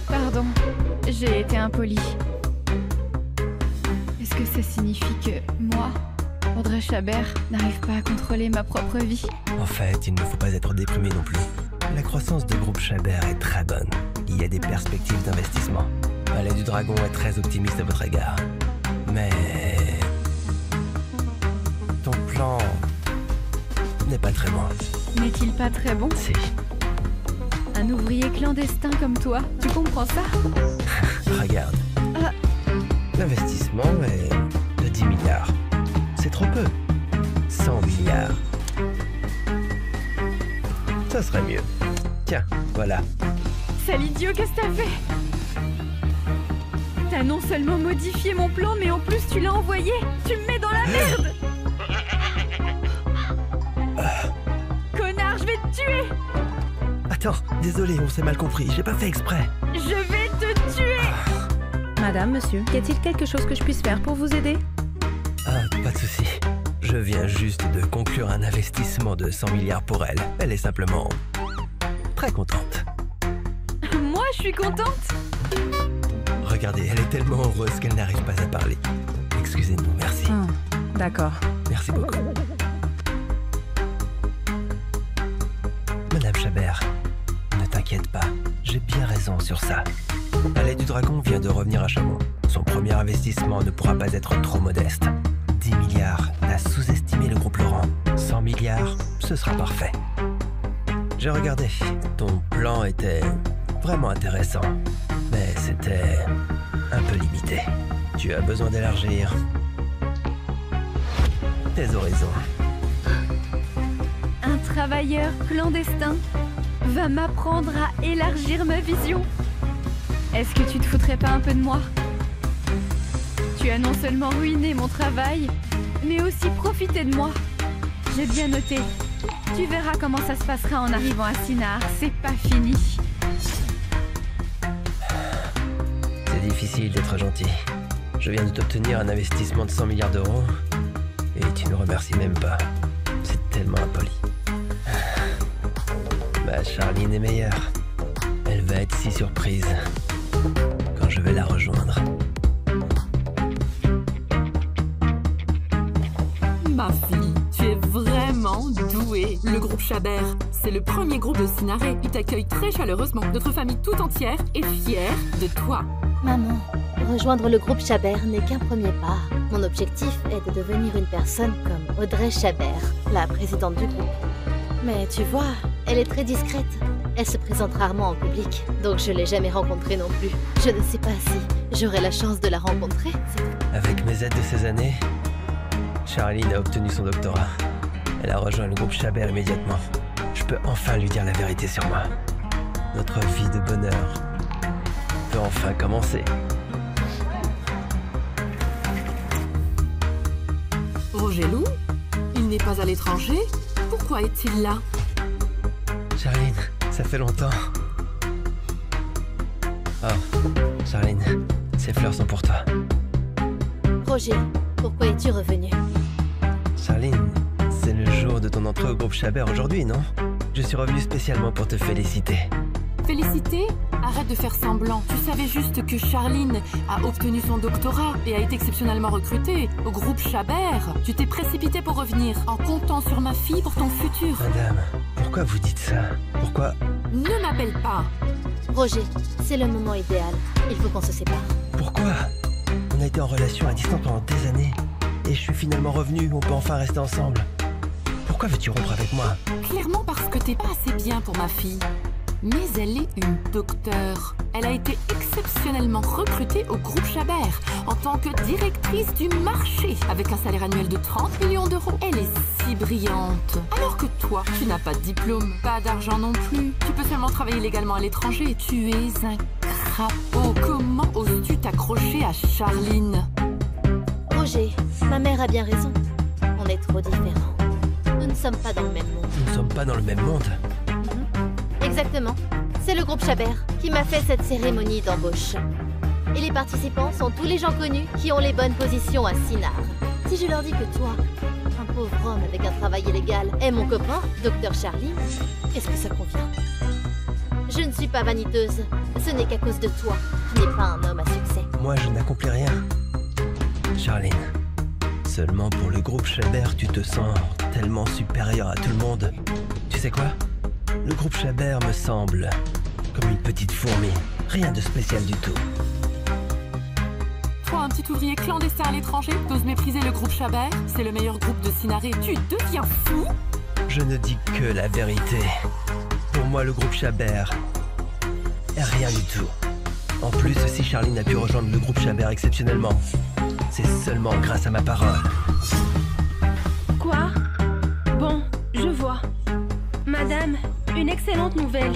Pardon, j'ai été impolie. Est-ce que ça signifie que moi, Audrey Chabert, n'arrive pas à contrôler ma propre vie? En fait, il ne faut pas être déprimé non plus. La croissance du groupe Chabert est très bonne. Il y a des perspectives d'investissement. Palais du Dragon est très optimiste à votre égard. Mais... ton plan... n'est pas très bon. N'est-il pas très bon? Si. Un ouvrier clandestin comme toi, tu comprends ça? Regarde. L'investissement est de 10 milliards. C'est trop peu. 100 milliards. Ça serait mieux. Tiens, voilà. Sale idiot, qu'est-ce que t'as fait? T'as non seulement modifié mon plan, mais en plus tu l'as envoyé. Tu me mets dans la merde. Connard, je vais te tuer. Attends, désolé, on s'est mal compris. J'ai pas fait exprès. Je vais te tuer. Madame, monsieur, y a-t-il quelque chose que je puisse faire pour vous aider? Ah, pas de souci. Je viens juste de conclure un investissement de 100 milliards pour elle. Elle est simplement très contente. Moi, je suis contente. Regardez, elle est tellement heureuse qu'elle n'arrive pas à parler. Excusez-nous, merci. D'accord. Merci beaucoup. Madame Chabert, ne t'inquiète pas, j'ai bien raison sur ça. Palais du Dragon vient de revenir à Chameau. Son premier investissement ne pourra pas être trop modeste. 10 milliards, t'as sous-estimé le groupe Laurent. 100 milliards, ce sera parfait. J'ai regardé, ton plan était vraiment intéressant, mais c'était un peu limité. Tu as besoin d'élargir tes horizons. Un travailleur clandestin va m'apprendre à élargir ma vision. Est-ce que tu te foutrais pas un peu de moi? Tu as non seulement ruiné mon travail, mais aussi profité de moi. J'ai bien noté. Tu verras comment ça se passera en arrivant à Sinar. C'est pas fini. C'est difficile d'être gentil. Je viens de t'obtenir un investissement de 100 milliards d'euros et tu ne remercies même pas. C'est tellement impoli. Ma Charline est meilleure. Elle va être si surprise quand je vais la rejoindre. Ma fille, tu es vraiment douée. Le groupe Chabert, c'est le premier groupe de Sinaré. Il t'accueille très chaleureusement. Notre famille tout entière est fière de toi. Maman, rejoindre le groupe Chabert n'est qu'un premier pas. Mon objectif est de devenir une personne comme Audrey Chabert, la présidente du groupe. Mais tu vois, elle est très discrète. Elle se présente rarement en public, donc je l'ai jamais rencontrée non plus. Je ne sais pas si j'aurai la chance de la rencontrer. Avec mes aides de ces années, Charline a obtenu son doctorat. Elle a rejoint le groupe Chabert immédiatement. Je peux enfin lui dire la vérité sur moi. Notre vie de bonheur peut enfin commencer. Roger Lou, il n'est pas à l'étranger. Pourquoi est-il là? Charline, ça fait longtemps. Oh, Charline, ces fleurs sont pour toi. Roger, pourquoi es-tu revenu? Charline, c'est le jour de ton entrée au groupe Chabert aujourd'hui, non? Je suis revenu spécialement pour te féliciter. Féliciter? Arrête de faire semblant. Tu savais juste que Charline a obtenu son doctorat et a été exceptionnellement recrutée au groupe Chabert. Tu t'es précipité pour revenir en comptant sur ma fille pour ton futur. Madame, pourquoi vous dites ça? Pourquoi? Ne m'appelle pas. Roger, c'est le moment idéal. Il faut qu'on se sépare. Pourquoi? On a été en relation à distance pendant des années. Et je suis finalement revenu, on peut enfin rester ensemble. Pourquoi Pourquoi veux-tu rompre avec moi? Clairement parce que t'es pas assez bien pour ma fille. Mais elle est une docteure. Elle a été exceptionnellement recrutée au groupe Chabert en tant que directrice du marché avec un salaire annuel de 30 millions d'euros. Elle est si brillante. Alors que toi, tu n'as pas de diplôme, pas d'argent non plus. Tu peux seulement travailler légalement à l'étranger. Tu es un crapaud. Comment oses-tu t'accrocher à Charline? Roger, ma mère a bien raison. On est trop différents. Nous ne sommes pas dans le même monde. Nous ne sommes pas dans le même monde. Exactement. C'est le groupe Chabert qui m'a fait cette cérémonie d'embauche. Et les participants sont tous les gens connus qui ont les bonnes positions à Sinar. Si je leur dis que toi, un pauvre homme avec un travail illégal, est mon copain, Dr Charline, est-ce que ça convient? Je ne suis pas vaniteuse. Ce n'est qu'à cause de toi. Tu n'es pas un homme à succès. Moi, je n'accomplis rien. Charline, seulement pour le groupe Chabert, tu te sens tellement supérieur à tout le monde. Tu sais quoi? Le groupe Chabert me semble comme une petite fourmi. Rien de spécial du tout. Toi, un petit ouvrier clandestin à l'étranger, t'oses mépriser le groupe Chabert? C'est le meilleur groupe de Sinaré. Tu deviens fou? Je ne dis que la vérité. Pour moi, le groupe Chabert est rien du tout. En plus, si Charline a pu rejoindre le groupe Chabert exceptionnellement, c'est seulement grâce à ma parole. Quoi? Bon, je vois. Madame, une excellente nouvelle.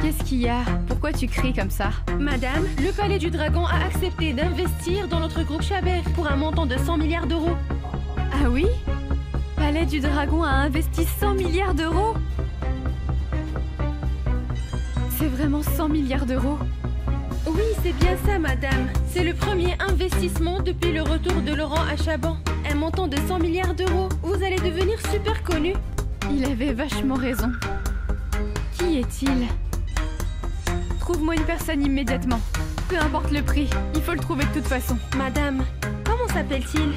Qu'est-ce qu'il y a? Pourquoi tu cries comme ça? Madame, le Palais du Dragon a accepté d'investir dans notre groupe Chabert pour un montant de 100 milliards d'euros. Ah oui? Palais du Dragon a investi 100 milliards d'euros? C'est vraiment 100 milliards d'euros? Oui, c'est bien ça, madame. C'est le premier investissement depuis le retour de Laurent à Chaban. Un montant de 100 milliards d'euros. Vous allez devenir super connu. Il avait vachement raison. Qui est-il? Trouve-moi une personne immédiatement. Peu importe le prix, il faut le trouver de toute façon. Madame, comment s'appelle-t-il?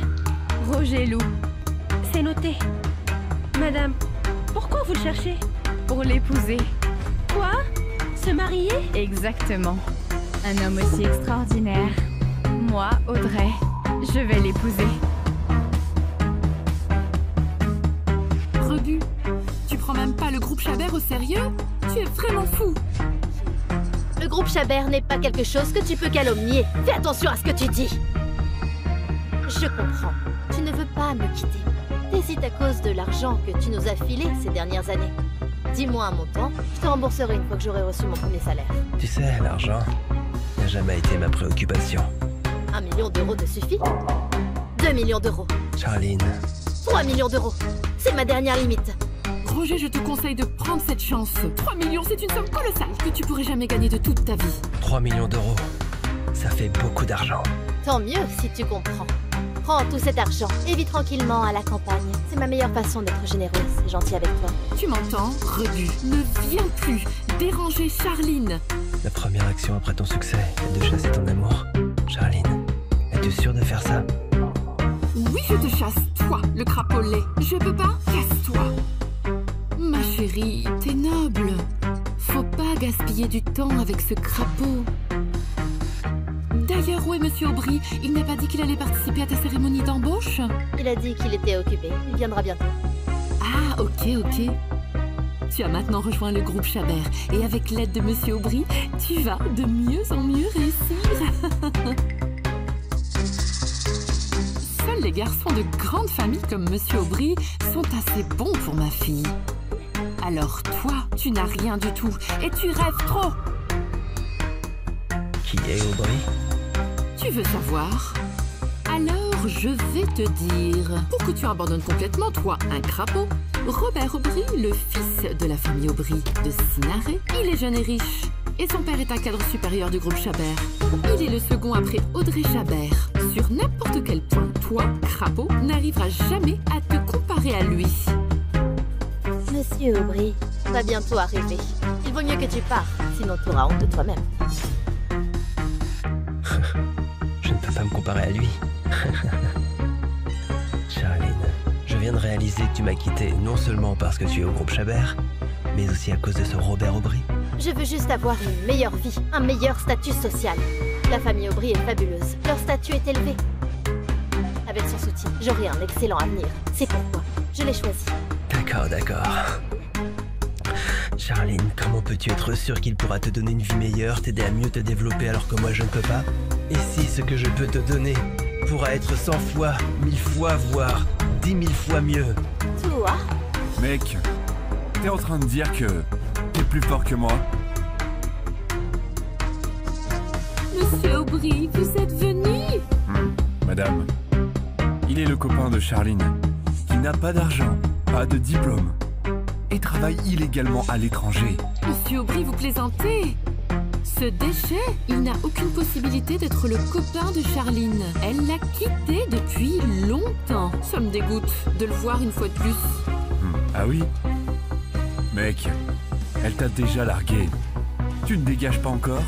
Roger Loup. C'est noté. Madame, pourquoi vous le cherchez? Pour l'épouser. Quoi? Se marier? Exactement. Un homme aussi extraordinaire. Moi, Audrey, je vais l'épouser. Rebu, tu prends même pas le groupe Chabert au sérieux? Tu es vraiment fou. Le groupe Chabert n'est pas quelque chose que tu peux calomnier. Fais attention à ce que tu dis. Je comprends. Tu ne veux pas me quitter. T'hésites à cause de l'argent que tu nous as filé ces dernières années. Dis-moi un montant, je te rembourserai une fois que j'aurai reçu mon premier salaire. Tu sais, l'argent n'a jamais été ma préoccupation. 1 million d'euros te suffit? 2 millions d'euros. Charline. 3 millions d'euros. C'est ma dernière limite. Roger, je te conseille de prendre cette chance. 3 millions, c'est une somme colossale que tu pourrais jamais gagner de toute ta vie. 3 millions d'euros, ça fait beaucoup d'argent. Tant mieux si tu comprends. Prends tout cet argent et vis tranquillement à la campagne. C'est ma meilleure façon d'être généreuse et gentille avec toi. Tu m'entends, Rebu? Ne viens plus déranger Charline. La première action après ton succès est de chasser ton amour. Charline, es-tu sûre de faire ça? Oui, je te chasse, toi, le crapaud laid. Je peux pas? Casse-toi. Ma chérie, t'es noble. Faut pas gaspiller du temps avec ce crapaud. D'ailleurs, où est Monsieur Aubry? Il n'a pas dit qu'il allait participer à ta cérémonie d'embauche? Il a dit qu'il était occupé. Il viendra bientôt. Ah, ok. Tu as maintenant rejoint le groupe Chabert. Et avec l'aide de Monsieur Aubry, tu vas de mieux en mieux réussir. Seuls les garçons de grande famille comme Monsieur Aubry sont assez bons pour ma fille. Alors toi, tu n'as rien du tout et tu rêves trop. Qui est Aubry? Tu veux savoir? Alors, je vais te dire, pour que tu abandonnes complètement, toi, un crapaud, Robert Aubry, le fils de la famille Aubry de Sinaré, il est jeune et riche. Et son père est un cadre supérieur du groupe Chabert. Il est le second après Audrey Chabert. Sur n'importe quel point, toi, crapaud, n'arriveras jamais à te comparer à lui. Monsieur Aubry va bientôt arriver. Il vaut mieux que tu partes, sinon tu auras honte de toi-même. Je ne peux pas me comparer à lui. Charline, je viens de réaliser que tu m'as quitté non seulement parce que tu es au groupe Chabert, mais aussi à cause de ce Robert Aubry. Je veux juste avoir une meilleure vie, un meilleur statut social. La famille Aubry est fabuleuse, leur statut est élevé. Avec son soutien, j'aurai un excellent avenir. C'est pourquoi je l'ai choisi. D'accord. D'accord. Charline, comment peux-tu être sûre qu'il pourra te donner une vie meilleure, t'aider à mieux te développer alors que moi je ne peux pas? Et si ce que je peux te donner pourra être 100 fois, 1000 fois, voire 10 000 fois mieux? Toi? Mec, t'es en train de dire que t'es plus fort que moi? Monsieur Aubry, vous êtes venu? Madame, il est le copain de Charline, qui n'a pas d'argent, pas de diplôme, et travaille illégalement à l'étranger. Monsieur Aubry, vous plaisantez? Ce déchet, il n'a aucune possibilité d'être le copain de Charline. Elle l'a quitté depuis longtemps. Ça me dégoûte de le voir une fois de plus. Ah oui? Mec, elle t'a déjà largué. Tu ne dégages pas encore?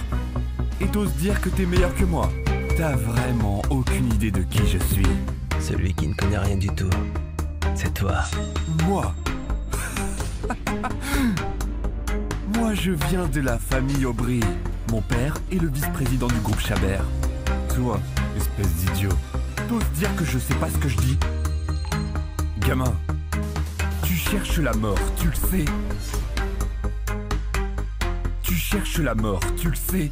Et t'oses dire que t'es meilleur que moi? T'as vraiment aucune idée de qui je suis. Celui qui ne connaît rien du tout, c'est toi. Moi? Moi, je viens de la famille Aubry. Mon père est le vice-président du groupe Chabert. Toi, espèce d'idiot, t'oses dire que je sais pas ce que je dis? Gamin, tu cherches la mort, tu le sais. Tu cherches la mort, tu le sais.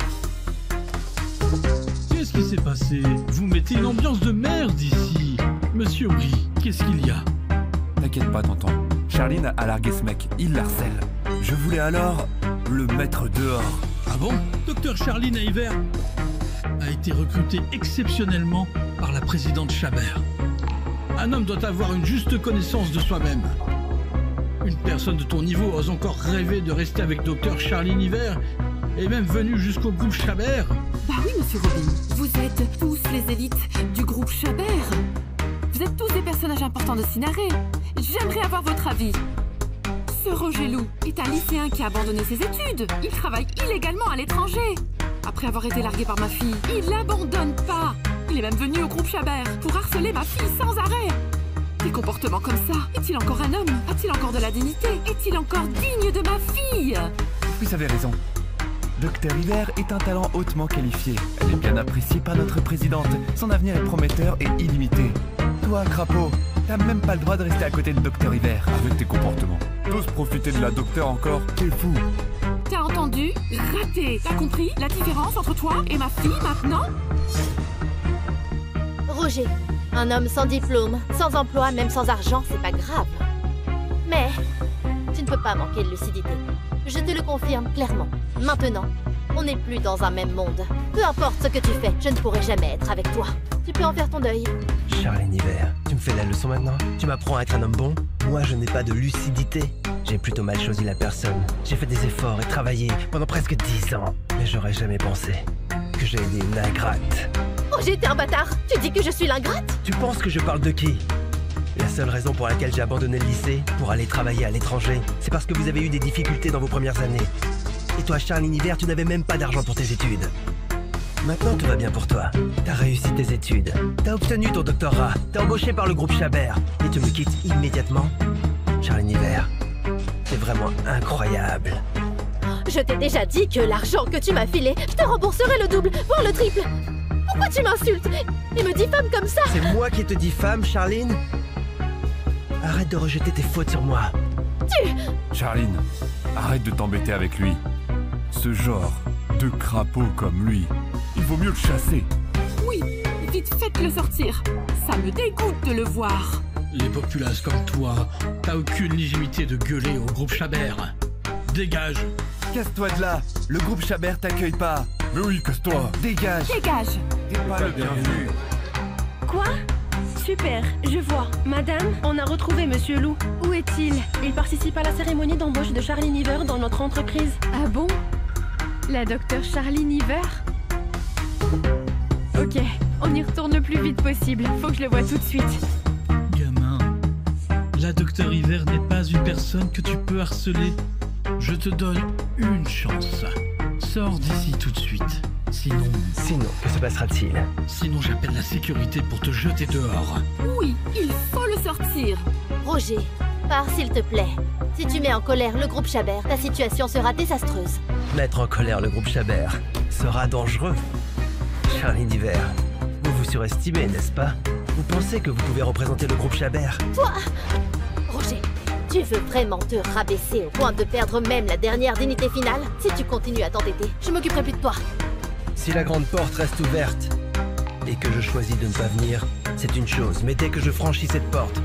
Qu'est-ce qui s'est passé? Vous mettez une ambiance de merde ici. Monsieur Aubry, qu'est-ce qu'il y a? T'inquiète pas, tonton. Charline a largué ce mec, il l'harcèle. Je voulais alors le mettre dehors. Ah bon? Docteur Charline Hiver a été recruté exceptionnellement par la présidente Chabert. Un homme doit avoir une juste connaissance de soi-même. Une personne de ton niveau ose encore rêver de rester avec Docteur Charline Hiver et même venu jusqu'au groupe Chabert? Bah oui, monsieur Robin. Vous êtes tous les élites du groupe Chabert. Vous êtes tous des personnages importants de Cinaré. J'aimerais avoir votre avis. Ce Roger Loup est un lycéen qui a abandonné ses études. Il travaille illégalement à l'étranger. Après avoir été largué par ma fille, il l'abandonne pas. Il est même venu au groupe Chabert pour harceler ma fille sans arrêt. Des comportements comme ça, est-il encore un homme? A-t-il encore de la dignité? Est-il encore digne de ma fille? Vous avez raison. Docteur Hiver est un talent hautement qualifié. Elle est bien appréciée par notre présidente. Son avenir est prometteur et illimité. Toi, Crapaud, t'as même pas le droit de rester à côté de Docteur Hiver. Avec tes comportements. T'oses profiter de la docteur encore? T'es fou. T'as entendu? Raté. T'as compris la différence entre toi et ma fille maintenant? Roger, un homme sans diplôme, sans emploi, même sans argent, c'est pas grave. Mais tu ne peux pas manquer de lucidité. Je te le confirme clairement. Maintenant, on n'est plus dans un même monde. Peu importe ce que tu fais, je ne pourrai jamais être avec toi. Tu peux en faire ton deuil. Charline Hiver, tu me fais la leçon maintenant? Tu m'apprends à être un homme bon? Moi, je n'ai pas de lucidité. J'ai plutôt mal choisi la personne. J'ai fait des efforts et travaillé pendant presque 10 ans. Mais j'aurais jamais pensé que j'ai aidé une ingrate. Roger, t'es un bâtard. Tu dis que je suis l'ingrate? Tu penses que je parle de qui? La seule raison pour laquelle j'ai abandonné le lycée, pour aller travailler à l'étranger, c'est parce que vous avez eu des difficultés dans vos premières années. Et toi, Charline Hiver, tu n'avais même pas d'argent pour tes études. Maintenant, tout va bien pour toi. T'as réussi tes études. T'as obtenu ton doctorat. T'es embauché par le groupe Chabert. Et tu me quittes immédiatement. Charline Hiver, c'est vraiment incroyable. Je t'ai déjà dit que l'argent que tu m'as filé, je te rembourserai le double, voire le triple. Pourquoi tu m'insultes et me diffames comme ça? C'est moi qui te diffame, Charline? Arrête de rejeter tes fautes sur moi. Charline, arrête de t'embêter avec lui. Ce genre de crapaud comme lui, il vaut mieux le chasser. Oui, vite faites-le sortir. Ça me dégoûte de le voir. Les populaces comme toi, t'as aucune légitimité de gueuler au groupe Chabert. Dégage. Casse-toi de là. Le groupe Chabert t'accueille pas. Mais oui, casse-toi. Dégage. Dégage. T'es pas le bienvenu. Quoi? Super, je vois. Madame, on a retrouvé Monsieur Loup. Où est-il? Il participe à la cérémonie d'embauche de Charline Hiver dans notre entreprise. Ah bon? La docteure Charline Hiver? Ok, on y retourne le plus vite possible. Faut que je le voie tout de suite. Gamin, la docteure Hiver n'est pas une personne que tu peux harceler. Je te donne une chance. Sors d'ici tout de suite. Sinon, que se passera-t-il? Sinon, j'appelle la sécurité pour te jeter dehors. Oui, il faut le sortir. Roger, pars s'il te plaît. Si tu mets en colère le groupe Chabert, ta situation sera désastreuse. Mettre en colère le groupe Chabert sera dangereux. Charline Hiver, vous vous surestimez, n'est-ce pas? Vous pensez que vous pouvez représenter le groupe Chabert? Toi, Roger, Tu veux vraiment te rabaisser au point de perdre même la dernière dignité finale? Si tu continues à t'entêter, je m'occuperai plus de toi. Si la grande porte reste ouverte et que je choisis de ne pas venir, c'est une chose. Mais dès que je franchis cette porte,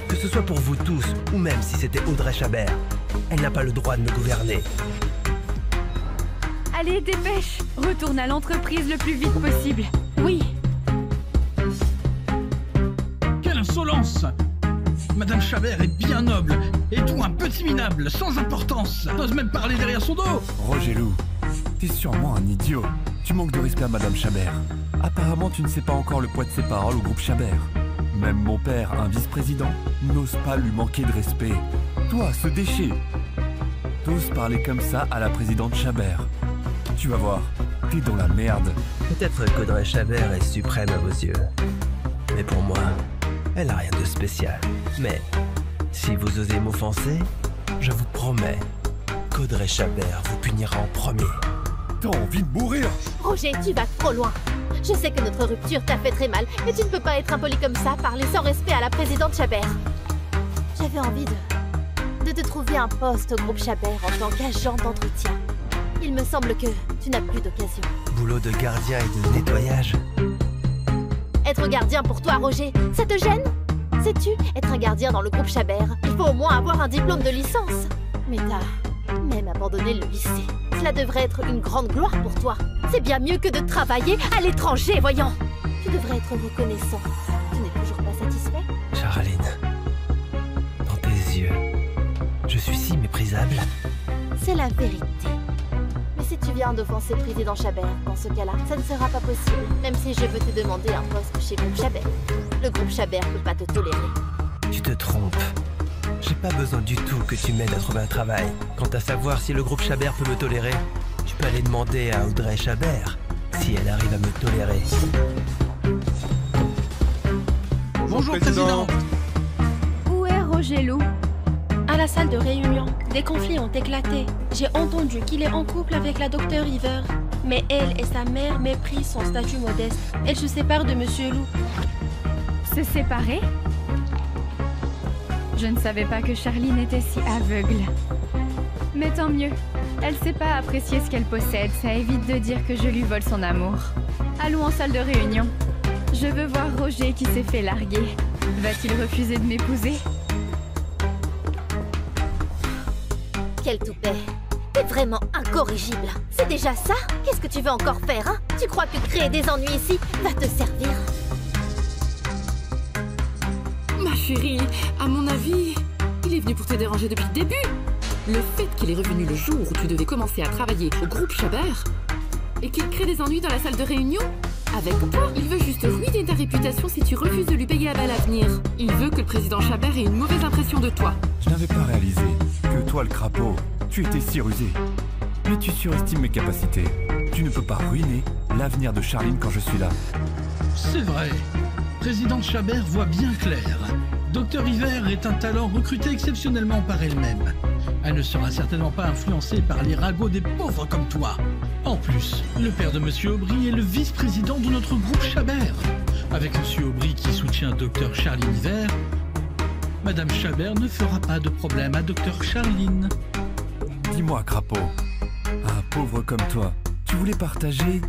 que ce soit pour vous tous ou même si c'était Audrey Chabert, elle n'a pas le droit de me gouverner. Allez, dépêche! Retourne à l'entreprise le plus vite possible. Oui. Quelle insolence! Madame Chabert est bien noble, et toi un petit minable, sans importance, n'ose même parler derrière son dos. Roger Lou, t'es sûrement un idiot. Tu manques de respect à Madame Chabert. Apparemment, tu ne sais pas encore le poids de ses paroles au groupe Chabert. Même mon père, un vice-président, n'ose pas lui manquer de respect. Toi, ce déchet, t'oses parler comme ça à la présidente Chabert. Tu vas voir, t'es dans la merde. Peut-être qu'Audrey Chabert est suprême à vos yeux. Mais pour moi, elle n'a rien de spécial. Mais si vous osez m'offenser, je vous promets qu'Audrey Chabert vous punira en premier. T'as envie de mourir? Roger, tu vas trop loin. Je sais que notre rupture t'a fait très mal, mais tu ne peux pas être impoli comme ça, parler sans respect à la présidente Chabert. J'avais envie de te trouver un poste au groupe Chabert en tant qu'agent d'entretien. Il me semble que tu n'as plus d'occasion. Boulot de gardien et de nettoyage. Être gardien pour toi, Roger, ça te gêne? Sais-tu, être un gardien dans le groupe Chabert, il faut au moins avoir un diplôme de licence. Mais t'as même abandonné le lycée. Cela devrait être une grande gloire pour toi. C'est bien mieux que de travailler à l'étranger, voyons. Tu devrais être reconnaissant. Tu n'es toujours pas satisfait? Charline, dans tes yeux, je suis si méprisable. C'est la vérité. Mais si tu viens d'offenser président Chabert, dans ce cas-là, ça ne sera pas possible, même si je veux te demander un poste chez groupe Chabert. Le groupe Chabert ne peut pas te tolérer. Tu te trompes. J'ai pas besoin du tout que tu m'aides à trouver un travail. Quant à savoir si le groupe Chabert peut me tolérer, tu peux aller demander à Audrey Chabert si elle arrive à me tolérer. Bonjour, Président. Où est Roger Lou? À la salle de réunion, des conflits ont éclaté. J'ai entendu qu'il est en couple avec la docteure River. Mais elle et sa mère méprisent son statut modeste. Elle se sépare de Monsieur Lou. Se séparer? Je ne savais pas que Charline était si aveugle. Mais tant mieux. Elle sait pas apprécier ce qu'elle possède. Ça évite de dire que je lui vole son amour. Allons en salle de réunion. Je veux voir Roger qui s'est fait larguer. Va-t-il refuser de m'épouser? Quel toupet! T'es vraiment incorrigible. C'est déjà ça? Qu'est-ce que tu veux encore faire, hein? Tu crois que créer des ennuis ici va te servir? Ma chérie, à mon avis, il est venu pour te déranger depuis le début. Le fait qu'il est revenu le jour où tu devais commencer à travailler au groupe Chabert et qu'il crée des ennuis dans la salle de réunion, avec toi, il veut juste ruiner ta réputation si tu refuses de lui payer à bas l'avenir. Il veut que le président Chabert ait une mauvaise impression de toi. Je n'avais pas réalisé que toi, le crapaud, tu étais si rusé. Mais tu surestimes mes capacités. Tu ne peux pas ruiner l'avenir de Charline quand je suis là. C'est vrai. Présidente Chabert voit bien clair. Docteur River est un talent recruté exceptionnellement par elle-même. Elle ne sera certainement pas influencée par les ragots des pauvres comme toi. En plus, le père de Monsieur Aubry est le vice-président de notre groupe Chabert. Avec Monsieur Aubry qui soutient Docteur Charline Hiver, Madame Chabert ne fera pas de problème à Docteur Charline. Dis-moi, crapaud, un pauvre comme toi, tu voulais partager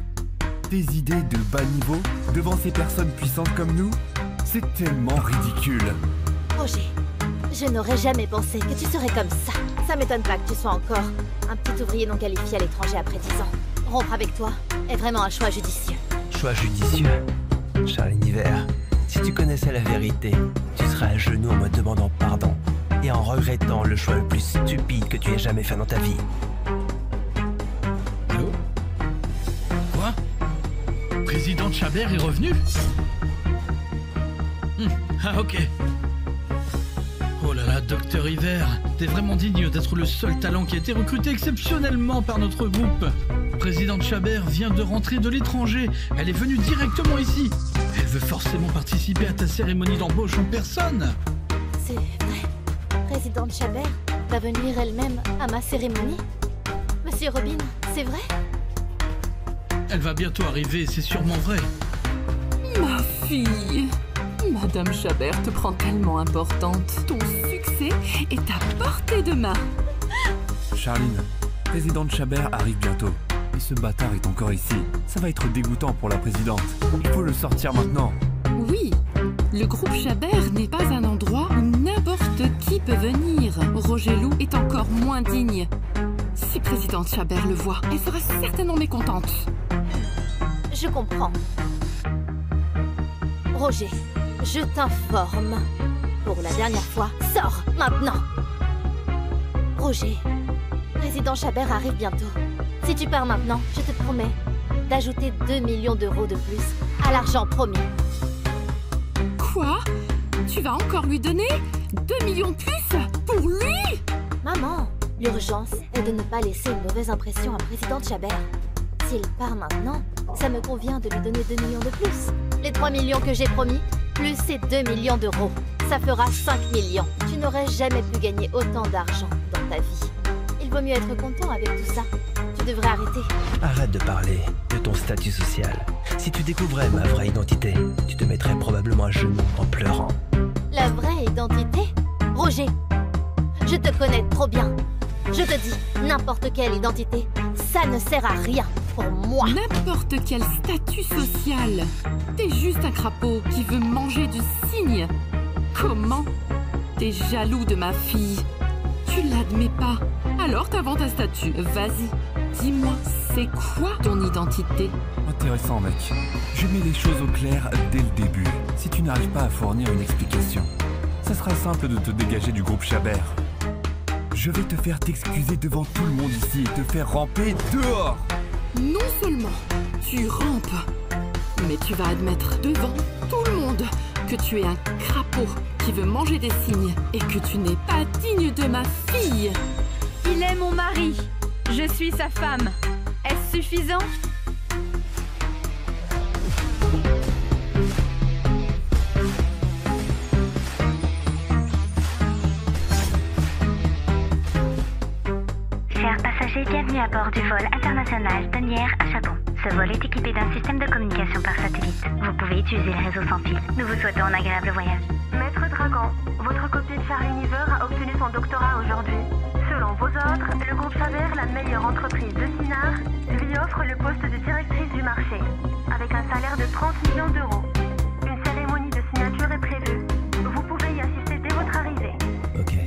tes idées de bas niveau devant ces personnes puissantes comme nous? C'est tellement ridicule. Roger, je n'aurais jamais pensé que tu serais comme ça. Ça m'étonne pas que tu sois encore un petit ouvrier non qualifié à l'étranger après 10 ans. Rompre avec toi est vraiment un choix judicieux. Choix judicieux? Charline Hiver, si tu connaissais la vérité, tu serais à genoux en me demandant pardon et en regrettant le choix le plus stupide que tu aies jamais fait dans ta vie. Allô? Quoi? Présidente Chabert est revenue? Ah ok. Oh là là, Docteur Hiver, t'es vraiment digne d'être le seul talent qui a été recruté exceptionnellement par notre groupe. Présidente Chabert vient de rentrer de l'étranger. Elle est venue directement ici. Elle veut forcément participer à ta cérémonie d'embauche en personne. C'est vrai. Présidente Chabert va venir elle-même à ma cérémonie? Monsieur Robin, c'est vrai? Elle va bientôt arriver, c'est sûrement vrai. Ma fille, Madame Chabert te prend tellement importante. Ton succès est à portée de main. Charline, présidente Chabert arrive bientôt. Et ce bâtard est encore ici. Ça va être dégoûtant pour la présidente. Il faut le sortir maintenant. Oui, le groupe Chabert n'est pas un endroit où n'importe qui peut venir. Roger Lou est encore moins digne. Si présidente Chabert le voit, elle sera certainement mécontente. Je comprends. Roger, je t'informe. Pour la dernière fois, sors maintenant. Roger, président Chabert arrive bientôt. Si tu pars maintenant, je te promets d'ajouter 2 millions d'euros de plus à l'argent promis. Quoi? Tu vas encore lui donner 2 millions de plus pour lui? Maman, l'urgence est de ne pas laisser une mauvaise impression à présidente Chabert. S'il part maintenant, ça me convient de lui donner 2 millions de plus. Les 3 millions que j'ai promis, plus ces 2 millions d'euros. Ça fera 5 millions. Tu n'aurais jamais pu gagner autant d'argent dans ta vie. Il vaut mieux être content avec tout ça. Tu devrais arrêter. Arrête de parler de ton statut social. Si tu découvrais ma vraie identité, tu te mettrais probablement à genoux en pleurant. La vraie identité? Roger, je te connais trop bien. Je te dis, n'importe quelle identité, ça ne sert à rien pour moi. N'importe quel statut social. T'es juste un crapaud qui veut manger du cygne. Comment? T'es jaloux de ma fille. Tu l'admets pas. Alors t'inventes un statut. Vas-y, dis-moi, c'est quoi ton identité? Intéressant, mec. Je mets les choses au clair dès le début. Si tu n'arrives pas à fournir une explication, ça sera simple de te dégager du groupe Chabert. Je vais te faire t'excuser devant tout le monde ici et te faire ramper dehors. Non seulement tu rampes, mais tu vas admettre devant tout le monde que tu es un crapaud qui veut manger des cygnes et que tu n'es pas digne de ma fille. Il est mon mari. Je suis sa femme. Est-ce suffisant? Chers passagers, bienvenue à bord du vol international Denière à Chabon. Ce vol est équipé d'un système de communication par satellite. Vous pouvez utiliser le réseau sans fil. Nous vous souhaitons un agréable voyage. Maître Dragon, votre copine Charline Iver a obtenu son doctorat aujourd'hui. Selon vos ordres, le groupe Chabert, la meilleure entreprise de Sinard, lui offre le poste de directrice du marché, avec un salaire de 30 millions d'euros. Une cérémonie de signature est prévue. Vous pouvez y assister dès votre arrivée. Ok.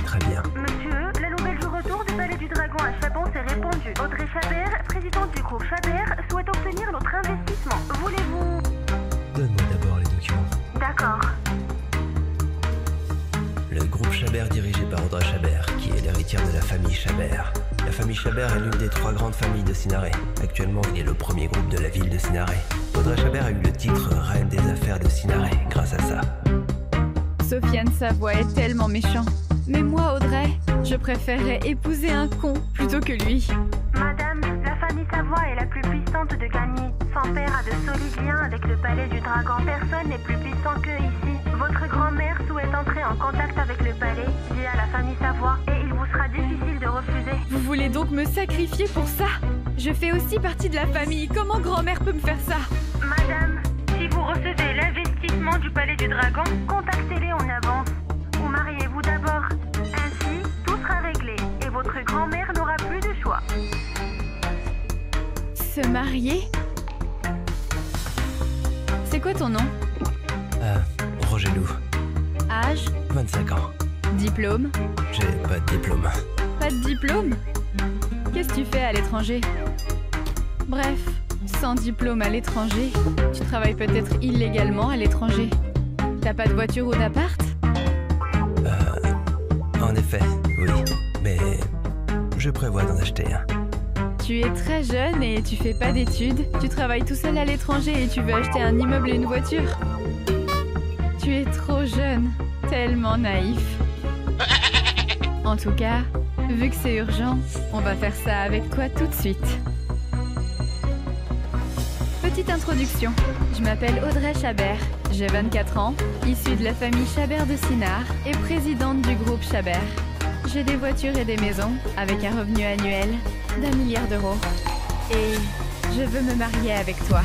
Très bien. Monsieur, la nouvelle du retour du Palais du Dragon à Chabon s'est répandue. Audrey Chabert, présidente du groupe Chabert, souhaite obtenir notre investissement. Voulez-vous... Donne-moi d'abord les documents. D'accord. Le groupe Chabert dirigé par Audrey Chabert, qui est l'héritière de la famille Chabert. La famille Chabert est l'une des 3 grandes familles de Sinaré. Actuellement, il est le premier groupe de la ville de Sinaré. Audrey Chabert a eu le titre Reine des affaires de Sinaré grâce à ça. Sofiane Savoie est tellement méchant. Mais moi, Audrey, je préférerais épouser un con plutôt que lui. Madame, la famille Savoie est la plus puissante de Gagny. Son père a de solides liens avec le palais du dragon. Personne n'est plus puissant qu'eux ici. Votre grand-mère souhaite entrer en contact avec le palais via la famille Savoie et il vous sera difficile de refuser. Vous voulez donc me sacrifier pour ça? Je fais aussi partie de la famille. Comment grand-mère peut me faire ça? Madame, si vous recevez l'investissement du palais du dragon, contactez-les en avance. Ou mariez-vous d'abord. Ainsi, tout sera réglé et votre grand-mère n'aura plus de choix. Se marier? C'est quoi ton nom? Roger Lou. Âge? 25 ans. Diplôme? J'ai pas de diplôme. Pas de diplôme? Qu'est-ce que tu fais à l'étranger? Bref, sans diplôme à l'étranger, tu travailles peut-être illégalement à l'étranger. T'as pas de voiture ou d'appart? En effet, oui. Mais je prévois d'en acheter un. Tu es très jeune et tu fais pas d'études. Tu travailles tout seul à l'étranger et tu veux acheter un immeuble et une voiture. Tu es trop jeune, tellement naïf. En tout cas, vu que c'est urgent, on va faire ça avec toi tout de suite. Petite introduction. Je m'appelle Audrey Chabert. J'ai 24 ans, issue de la famille Chabert de Sinard et présidente du groupe Chabert. J'ai des voitures et des maisons avec un revenu annuel d'1 milliard d'euros. Et je veux me marier avec toi.